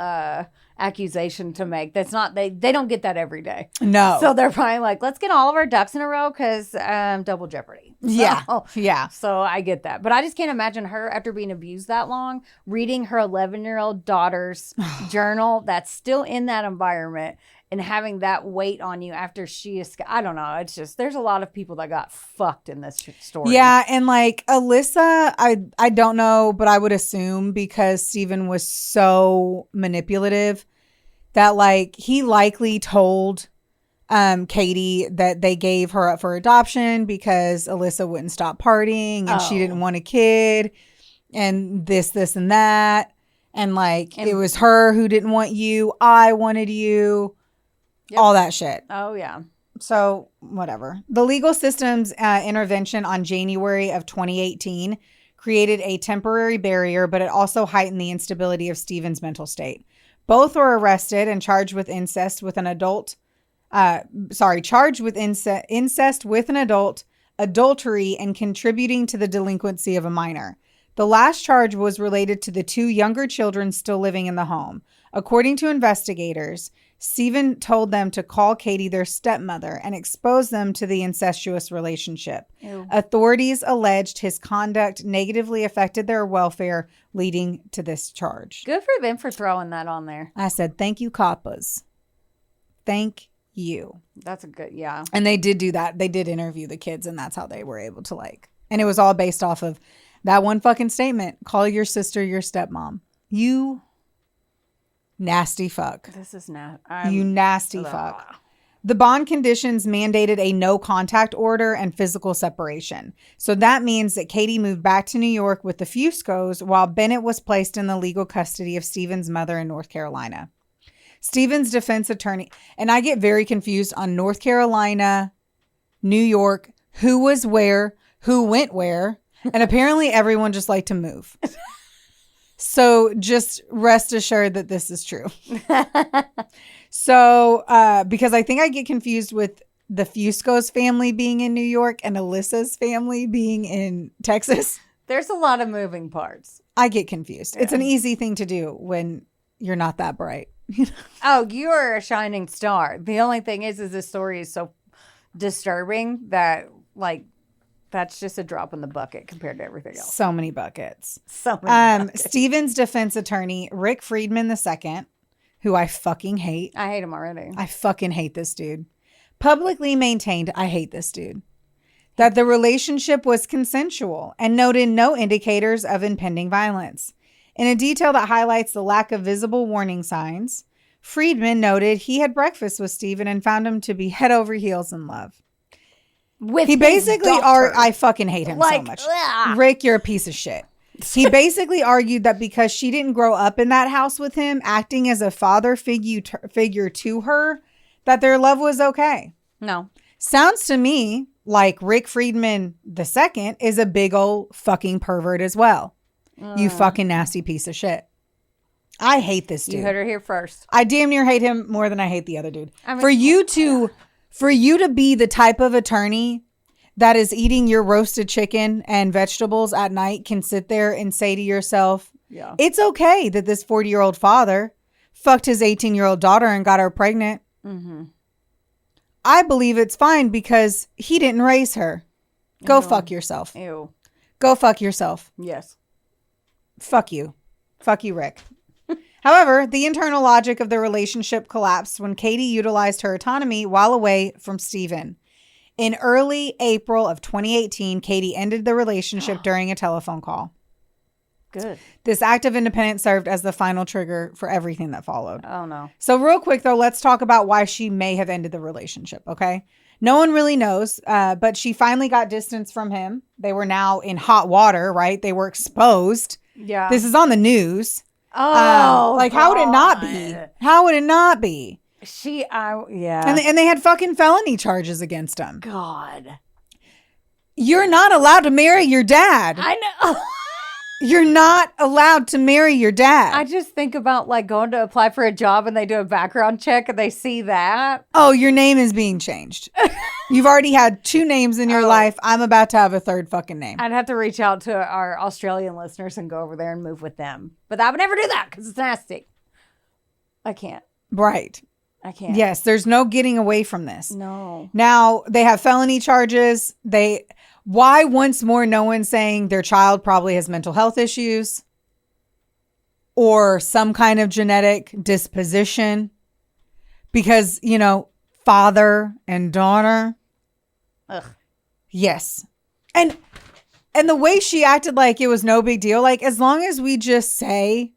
accusation to make. That's not, they don't get that every day. No. So they're probably like, let's get all of our ducks in a row because double jeopardy. So, yeah. So I get that. But I just can't imagine her, after being abused that long, reading her 11-year-old daughter's journal that's still in that environment and having that weight on you after she escaped. I don't know. It's just, there's a lot of people that got fucked in this story. Yeah. And like Alyssa, I don't know, but I would assume because Steven was so manipulative that like he likely told Katie that they gave her up for adoption because Alyssa wouldn't stop partying and she didn't want a kid and this, and that. And like, it was her who didn't want you. I wanted you. Yep. All that shit. Oh, yeah. So whatever. The legal system's intervention on January of 2018 created a temporary barrier, but it also heightened the instability of Steven's mental state. Both were arrested and charged with incest with an adult. Charged with incest with an adult, adultery, and contributing to the delinquency of a minor. The last charge was related to the 2 younger children still living in the home. According to investigators, Steven told them to call Katie their stepmother and expose them to the incestuous relationship. Ew. Authorities alleged his conduct negatively affected their welfare, leading to this charge. Good for them for throwing that on there. I said, thank you, coppas. Thank you. That's a good, yeah. And they did do that. They did interview the kids, and that's how they were able to like. And it was all based off of that one fucking statement. Call your sister your stepmom. You nasty fuck. This is you nasty fuck. The bond conditions mandated a no contact order and physical separation. So that means that Katie moved back to New York with the Fuscos while Bennett was placed in the legal custody of Steven's mother in North Carolina. Steven's defense attorney, and I get very confused on North Carolina, New York, who was where, who went where, and apparently everyone just liked to move. So just rest assured that this is true. So, because I think I get confused with the Fusco's family being in New York and Alyssa's family being in Texas. There's a lot of moving parts. I get confused. Yeah. It's an easy thing to do when you're not that bright. Oh, you are a shining star. The only thing is this story is so disturbing that, like, that's just a drop in the bucket compared to everything else. So many buckets. So many buckets. Steven's defense attorney, Rick Friedman II, who I fucking hate. I hate him already. I fucking hate this dude. Publicly maintained, I hate this dude, that the relationship was consensual and noted no indicators of impending violence. In a detail that highlights the lack of visible warning signs, Friedman noted he had breakfast with Steven and found him to be head over heels in love. He basically I fucking hate him so much. Ugh. Rick, you're a piece of shit. He basically argued that because she didn't grow up in that house with him, acting as a father figure to her, that their love was okay. No. Sounds to me like Rick Friedman II is a big old fucking pervert as well. You fucking nasty piece of shit. I hate this dude. You heard her here first. I damn near hate him more than I hate the other dude. I mean, For you to be the type of attorney that is eating your roasted chicken and vegetables at night can sit there and say to yourself, yeah, it's okay that this 40-year-old father fucked his 18-year-old daughter and got her pregnant. Mm-hmm. I believe it's fine because he didn't raise her. Go fuck yourself. Ew. Go fuck yourself. Yes. Fuck you. Fuck you, Rick. However, the internal logic of the relationship collapsed when Katie utilized her autonomy while away from Steven. In early April of 2018, Katie ended the relationship during a telephone call. Good. This act of independence served as the final trigger for everything that followed. Oh, no. So real quick, though, let's talk about why she may have ended the relationship, okay? No one really knows, but she finally got distance from him. They were now in hot water, right? They were exposed. Yeah. This is on the news. Oh, like, how would it not be? How would it not be? Yeah. And they had fucking felony charges against him. God. You're not allowed to marry your dad. I know. You're not allowed to marry your dad. I just think about like going to apply for a job and they do a background check and they see that. Oh, your name is being changed. You've already had 2 names in your life. I'm about to have a 3rd fucking name. I'd have to reach out to our Australian listeners and go over there and move with them. But I would never do that because it's nasty. I can't. Right. I can't. Yes, there's no getting away from this. No. Now, they have felony charges. Why once more no one's saying their child probably has mental health issues or some kind of genetic disposition? Because, father and daughter. Ugh. Yes. And the way she acted like it was no big deal, like as long as we just say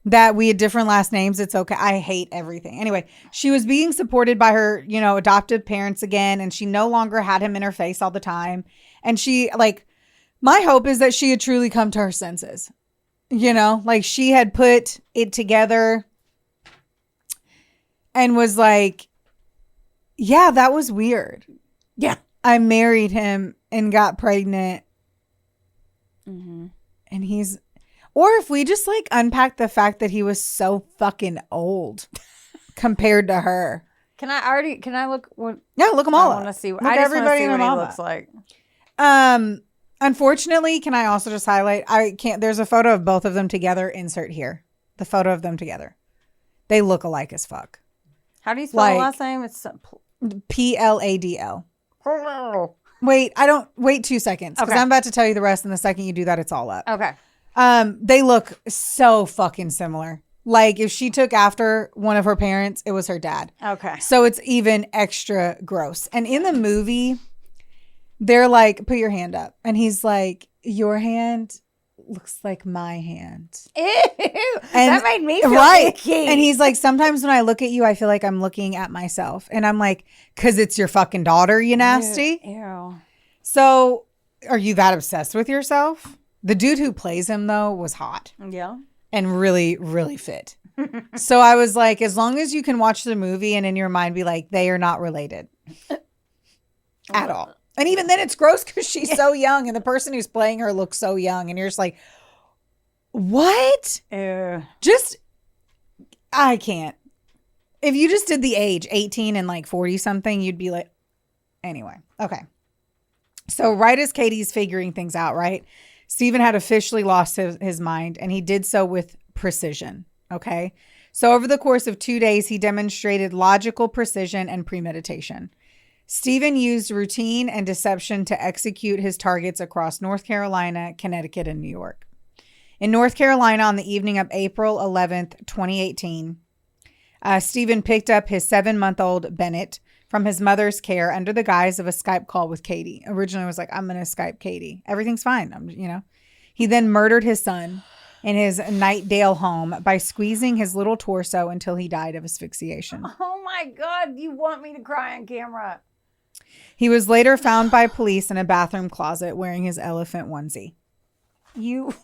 that we had different last names, it's okay. I hate everything. Anyway, she was being supported by her, adoptive parents again, and she no longer had him in her face all the time. And she, my hope is that she had truly come to her senses. Like she had put it together and was like, yeah, that was weird. Yeah. I married him and got pregnant. Mm-hmm. And or if we just unpack the fact that he was so fucking old compared to her. Can I look? Yeah, look them all I up. want to see. Look I just everybody want to see in what them he looks like. Unfortunately, can I also just highlight? I can't. There's a photo of both of them together. Insert here. The photo of them together. They look alike as fuck. How do you spell the last name? It's Pladl. Oh. Wait, wait 2 seconds because I'm about to tell you the rest. And the second you do that, it's all up. Okay. They look so fucking similar. Like if she took after one of her parents, it was her dad. Okay. So it's even extra gross. And in the movie, they're like, put your hand up. And he's like, your hand looks like my hand. Ew. And that made me feel icky. And he's like, sometimes when I look at you, I feel like I'm looking at myself. And I'm like, because it's your fucking daughter, you nasty. Ew. So are you that obsessed with yourself? The dude who plays him, though, was hot. Yeah. And really, really fit. So I was like, as long as you can watch the movie and in your mind be like, they are not related at all. And even then it's gross because she's so young and the person who's playing her looks so young. And you're just like, what? I can't. If you just did the age, 18 and 40 something, you'd be like, anyway. Okay. So right as Katie's figuring things out, right? Stephen had officially lost his mind, and he did so with precision, okay? So over the course of 2 days, he demonstrated logical precision and premeditation. Stephen used routine and deception to execute his targets across North Carolina, Connecticut, and New York. In North Carolina, on the evening of April 11th, 2018, Stephen picked up his 7-month-old Bennett from his mother's care under the guise of a Skype call with Katie. Originally was like, I'm going to Skype Katie. Everything's fine. He then murdered his son in his Nightdale home by squeezing his little torso until he died of asphyxiation. Oh my God. You want me to cry on camera? He was later found by police in a bathroom closet wearing his elephant onesie. Yep.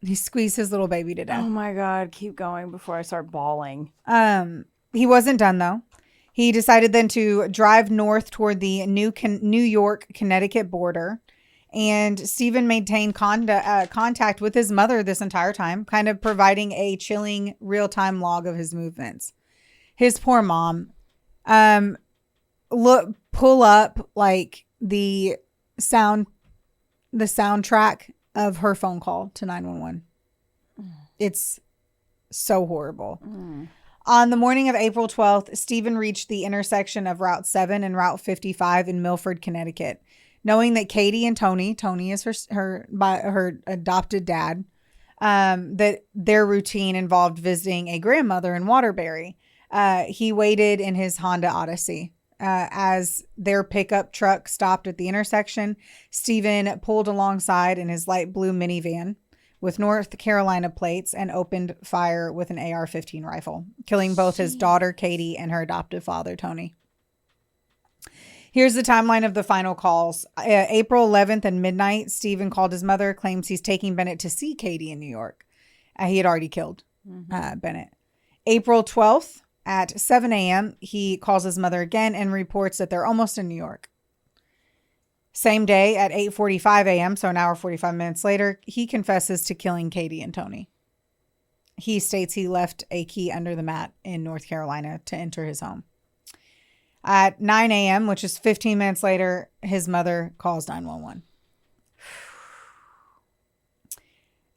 He squeezed his little baby to death. Oh my God. Keep going before I start bawling. He wasn't done, though. He decided then to drive north toward the New York, Connecticut border. And Stephen maintained contact with his mother this entire time, kind of providing a chilling real-time log of his movements. His poor mom. Pull up the soundtrack of her phone call to 911. It's so horrible. On the morning of April 12th, Stephen reached the intersection of Route 7 and Route 55 in Milford, Connecticut. Knowing that Katie and Tony is her adopted dad, that their routine involved visiting a grandmother in Waterbury, he waited in his Honda Odyssey. As their pickup truck stopped at the intersection, Stephen pulled alongside in his light blue minivan with North Carolina plates and opened fire with an AR-15 rifle, killing both his daughter, Katie, and her adoptive father, Tony. Here's the timeline of the final calls. April 11th at midnight, Stephen called his mother, claims he's taking Bennett to see Katie in New York. He had already killed Bennett. April 12th at 7 a.m., he calls his mother again and reports that they're almost in New York. Same day at 8:45 a.m., so an hour 45 minutes later, he confesses to killing Katie and Tony. He states he left a key under the mat in North Carolina to enter his home. At 9 a.m., which is 15 minutes later, his mother calls 911.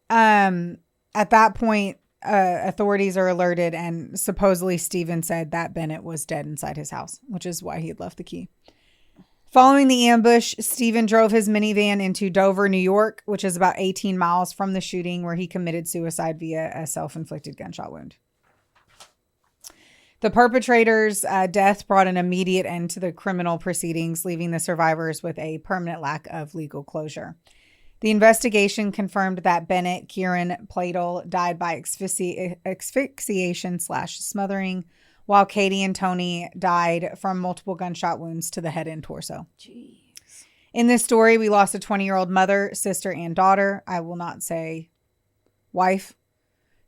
At that point, authorities are alerted, and supposedly Stephen said that Bennett was dead inside his house, which is why he had left the key. Following the ambush, Stephen drove his minivan into Dover, New York, which is about 18 miles from the shooting where he committed suicide via a self-inflicted gunshot wound. The perpetrator's death brought an immediate end to the criminal proceedings, leaving the survivors with a permanent lack of legal closure. The investigation confirmed that Bennett Kieran Pladl died by asphyxiation/smothering, while Katie and Tony died from multiple gunshot wounds to the head and torso. Jeez. In this story, we lost a 20-year-old mother, sister, and daughter. I will not say wife,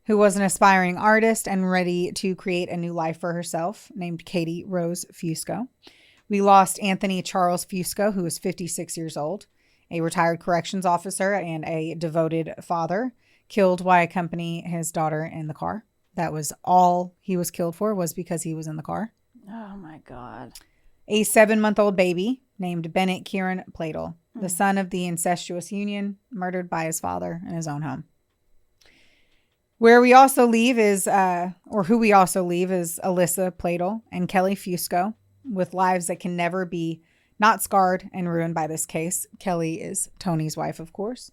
who was an aspiring artist and ready to create a new life for herself, named Katie Rose Fusco. We lost Anthony Charles Fusco, who was 56 years old, a retired corrections officer and a devoted father, killed while accompanying his daughter in the car. That was all he was killed for, was because he was in the car. Oh, my God. A 7-month-old baby named Bennett Kieran Pladl, the son of the incestuous union, murdered by his father in his own home. Who we also leave is Alyssa Pladl and Kelly Fusco, with lives that can never be not scarred and ruined by this case. Kelly is Tony's wife, of course.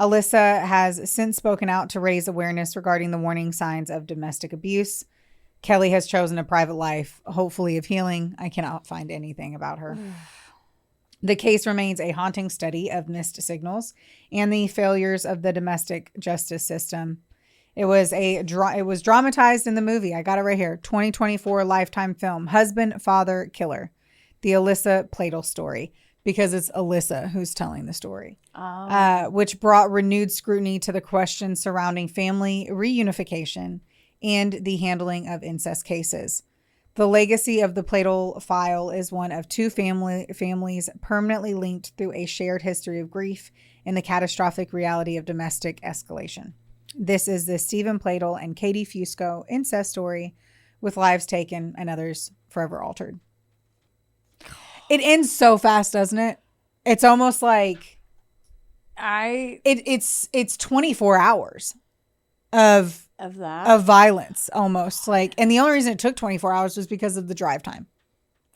Alyssa has since spoken out to raise awareness regarding the warning signs of domestic abuse. Kelly has chosen a private life, hopefully of healing. I cannot find anything about her. The case remains a haunting study of missed signals and the failures of the domestic justice system. It was dramatized in the movie. I got it right here. 2024 Lifetime film, Husband, Father, Killer. The Alyssa Pladl story, because it's Alyssa who's telling the story, which brought renewed scrutiny to the questions surrounding family reunification and the handling of incest cases. The legacy of the Pladl file is one of two families permanently linked through a shared history of grief and the catastrophic reality of domestic escalation. This is the Stephen Pladl and Katie Fusco incest story, with lives taken and others forever altered. It ends so fast, doesn't it? It's almost like it's 24 hours of violence, almost like. And the only reason it took 24 hours was because of the drive time.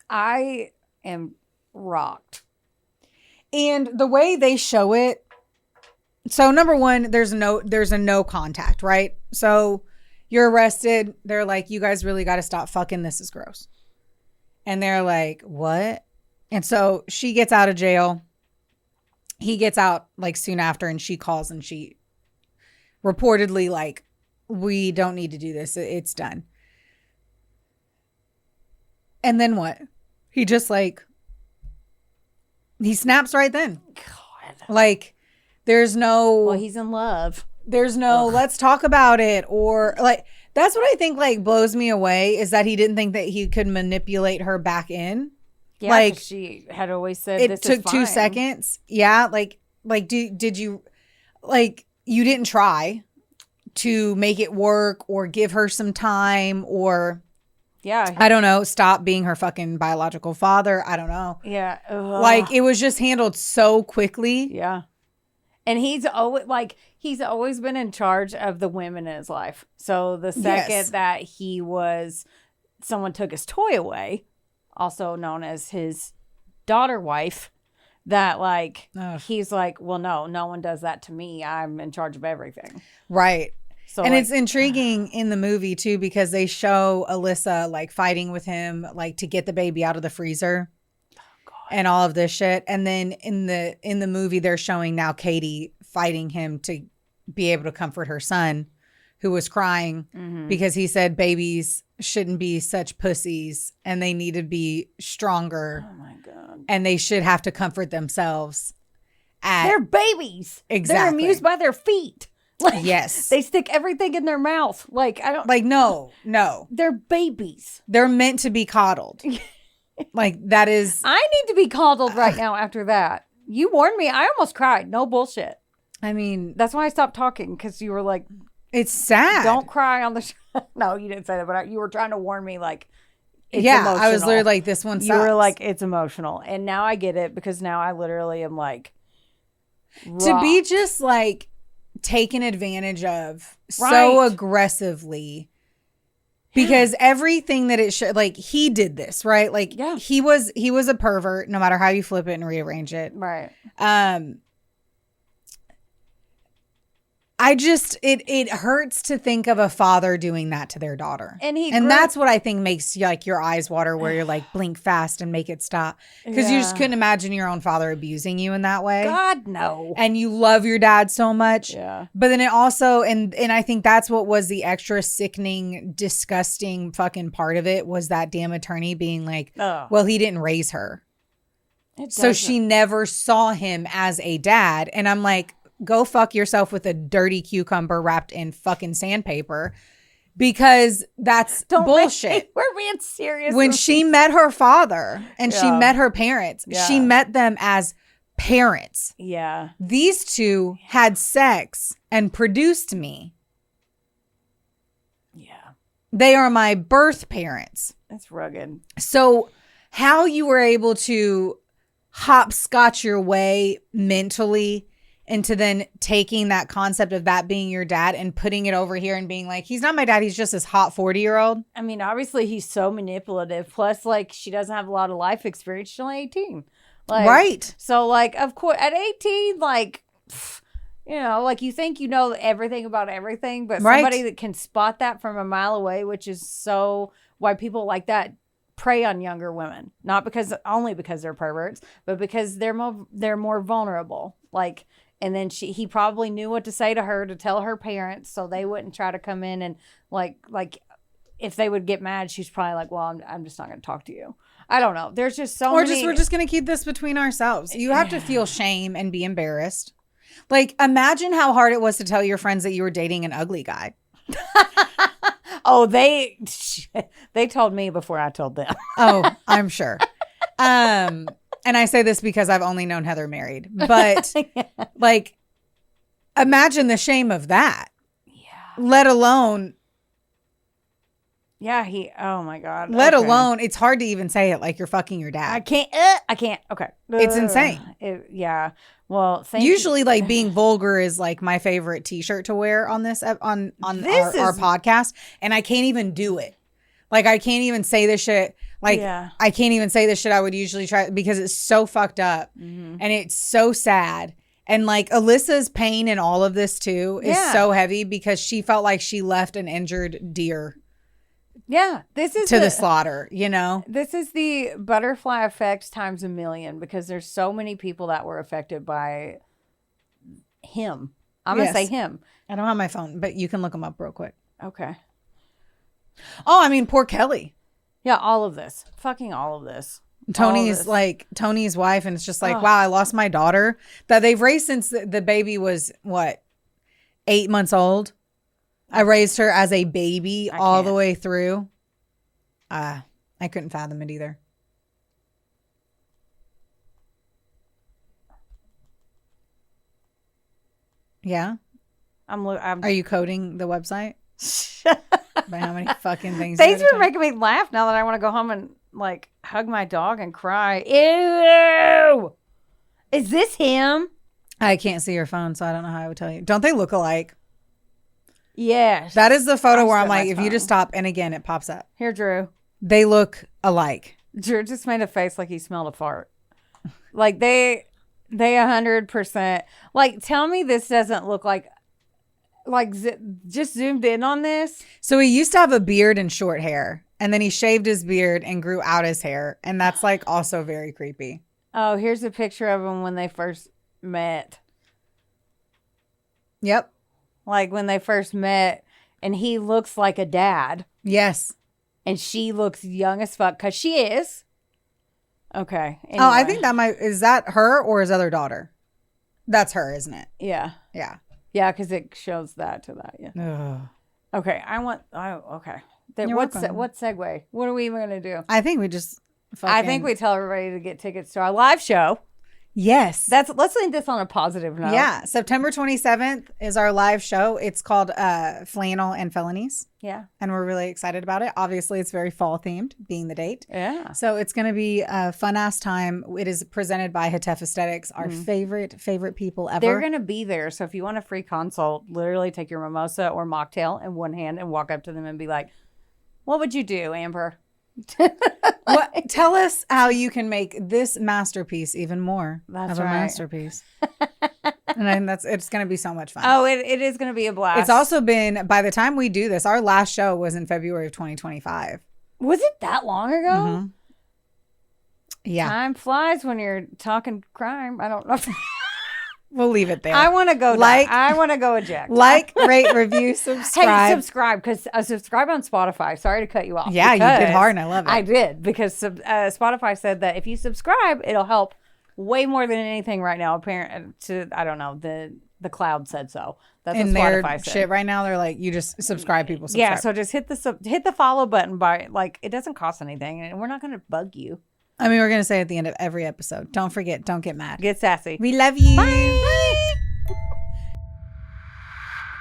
I am rocked. And the way they show it. So number one, there's a no contact, right? So you're arrested. They're like, you guys really got to stop fucking. This is gross. And they're like, what? And so she gets out of jail. He gets out like soon after, and she calls and she reportedly like, we don't need to do this. It's done. And then what? He just like, he snaps right then. God. Like, there's no... Well, he's in love. There's no, let's talk about it. Or like, that's what I think like blows me away, is that he didn't think that he could manipulate her back in. Yeah, like she had always said it took 2 seconds. Yeah. Like did you, like, you didn't try to make it work or give her some time or... Yeah. I don't know. Stop being her fucking biological father. I don't know. Yeah. Ugh. Like, it was just handled so quickly. Yeah. And he's always been in charge of the women in his life. So the second that someone took his toy away, also known as his daughter wife, that like, he's like, well, no one does that to me. I'm in charge of everything. Right. So, and like, it's intriguing in the movie too, because they show Alyssa like fighting with him, like to get the baby out of the freezer and all of this shit. And then in the movie, they're showing now Katie fighting him to be able to comfort her son, who was crying because he said babies shouldn't be such pussies and they need to be stronger. Oh my God. And they should have to comfort themselves. They're babies. Exactly. They're amused by their feet. Like, yes. They stick everything in their mouth. Like, I don't... Like, no. They're babies. They're meant to be coddled. Like, that is... I need to be coddled right now after that. You warned me. I almost cried. No bullshit. I mean... That's why I stopped talking, because you were like... It's sad. Don't cry on the show. No, you didn't say that, but you were trying to warn me, like... It's emotional. I was literally like, this one sucks. You were like, it's emotional. And now I get it, because now I literally am like... rocked. To be just like... taken advantage of so aggressively, because everything that it should, like, he did this, right? Like, he was a pervert, no matter how you flip it and rearrange it. Right. it hurts to think of a father doing that to their daughter. And that's what I think makes like your eyes water, where you're like, blink fast and make it stop. Because you just couldn't imagine your own father abusing you in that way. God, no. And you love your dad so much. Yeah. But then it also, and I think that's what was the extra sickening, disgusting fucking part of it, was that damn attorney being like, well, he didn't raise her. So she never saw him as a dad. And I'm like, go fuck yourself with a dirty cucumber wrapped in fucking sandpaper, because that's bullshit. We're being serious. When she met her father and she met her parents, she met them as parents. Yeah. These two had sex and produced me. Yeah. They are my birth parents. That's rugged. So how you were able to hopscotch your way mentally into then taking that concept of that being your dad and putting it over here and being like, he's not my dad, he's just this hot 40-year-old. I mean, obviously he's so manipulative. Plus, like, she doesn't have a lot of life experience. She's only 18. Like, right. So, like, of course, at 18, like, you know, like, you think you know everything about everything, but somebody that can spot that from a mile away, which is so why people like that prey on younger women. Not only because they're perverts, but because they're more vulnerable. Like, and then he probably knew what to say to her to tell her parents, so they wouldn't try to come in and like if they would get mad, she's probably like, well, I'm just not going to talk to you. I don't know. There's just so many. We're just going to keep this between ourselves. You have to feel shame and be embarrassed. Like, imagine how hard it was to tell your friends that you were dating an ugly guy. Oh, they told me before I told them. Oh, I'm sure. And I say this because I've only known Heather married, but like, imagine the shame of that. Yeah. Let alone. Yeah. Oh my God. Let alone, it's hard to even say it like you're fucking your dad. I can't. Okay. It's insane. Yeah. Well, usually like being vulgar is like my favorite t-shirt to wear on this, on our podcast. And I can't even do it. Like, I can't even say this shit. Like, I can't even say this shit I would usually try, because it's so fucked up and it's so sad. And like, Alyssa's pain in all of this too is so heavy, because she felt like she left an injured deer. Yeah, this is the slaughter, you know? This is the butterfly effect times a million, because there's so many people that were affected by him. I'm going to say him. I don't have my phone, but you can look him up real quick. Okay. Oh, I mean, poor Kelly. Yeah, all of this. Fucking all of this. Tony's like Tony's wife, and it's just like, wow, I lost my daughter that they've raised since the baby was, what, 8 months old? I raised her as a baby all the way through. I couldn't fathom it either. Yeah? Are you coding the website? By how many fucking things? Thanks for making me laugh now that I want to go home and like hug my dog and cry. Ew! Is this him? I can't see your phone, so I don't know how I would tell you. Don't they look alike? Yes. That is the photo where I'm like, if you just stop, and again, it pops up. Here, Drew. They look alike. Drew just made a face like he smelled a fart. Like they 100%. Like, tell me this doesn't look like just zoomed in on this. So he used to have a beard and short hair, and then he shaved his beard and grew out his hair, and that's like also very creepy. Oh, here's a picture of him when they first met. Yep. Like when they first met, and he looks like a dad. Yes. And she looks young as fuck, because she is. Okay. Anyway. Oh, I think is that her or his other daughter? That's her, isn't it? Yeah. Yeah. Yeah, because it shows that to that. Yeah. Ugh. Okay. Okay. What segue? What are we even going to do? I think we just I think we tell everybody to get tickets to our live show. Yes. Let's end this on a positive note. Yeah. September 27th is our live show. It's called Flannel and Felonies. Yeah. And we're really excited about it. Obviously, it's very fall themed, being the date. Yeah. So it's going to be a fun ass time. It is presented by Hetef Aesthetics, our favorite people ever. They're going to be there. So if you want a free consult, literally take your mimosa or mocktail in one hand and walk up to them and be like, what would you do, Amber? Tell us how you can make this masterpiece even more of a masterpiece. And it's going to be so much fun. Oh, it is going to be a blast. It's also been, by the time we do this, our last show was in February of 2025. Was it that long ago? Mm-hmm. Yeah. Time flies when you're talking crime. I don't know. We'll leave it there. I want to go. I want to go eject. Like, rate, review, subscribe. Hey, subscribe because subscribe on Spotify. Sorry to cut you off. Yeah, you did hard, and I love it. I did because Spotify said that if you subscribe, it'll help way more than anything right now. I don't know. The cloud said so. That's what Spotify said. Shit right now. They're like, you just subscribe. People subscribe. Yeah, so just hit the follow button. It doesn't cost anything, and we're not going to bug you. I mean, we're going to say at the end of every episode, don't forget, don't get mad. Get sassy. We love you. Bye.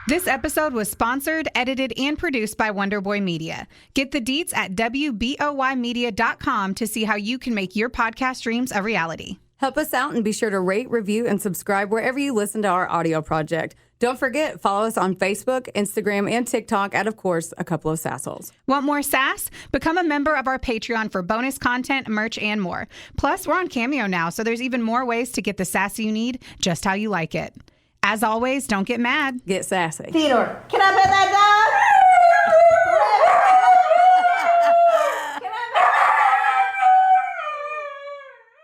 This episode was sponsored, edited, and produced by Wonderboy Media. Get the deets at WBOYmedia.com to see how you can make your podcast dreams a reality. Help us out and be sure to rate, review, and subscribe wherever you listen to our audio project. Don't forget, follow us on Facebook, Instagram, and TikTok at, of course, A Couple of Sassholes. Want more sass? Become a member of our Patreon for bonus content, merch, and more. Plus, we're on Cameo now, so there's even more ways to get the sass you need just how you like it. As always, don't get mad. Get sassy. Theodore, can I pet that dog?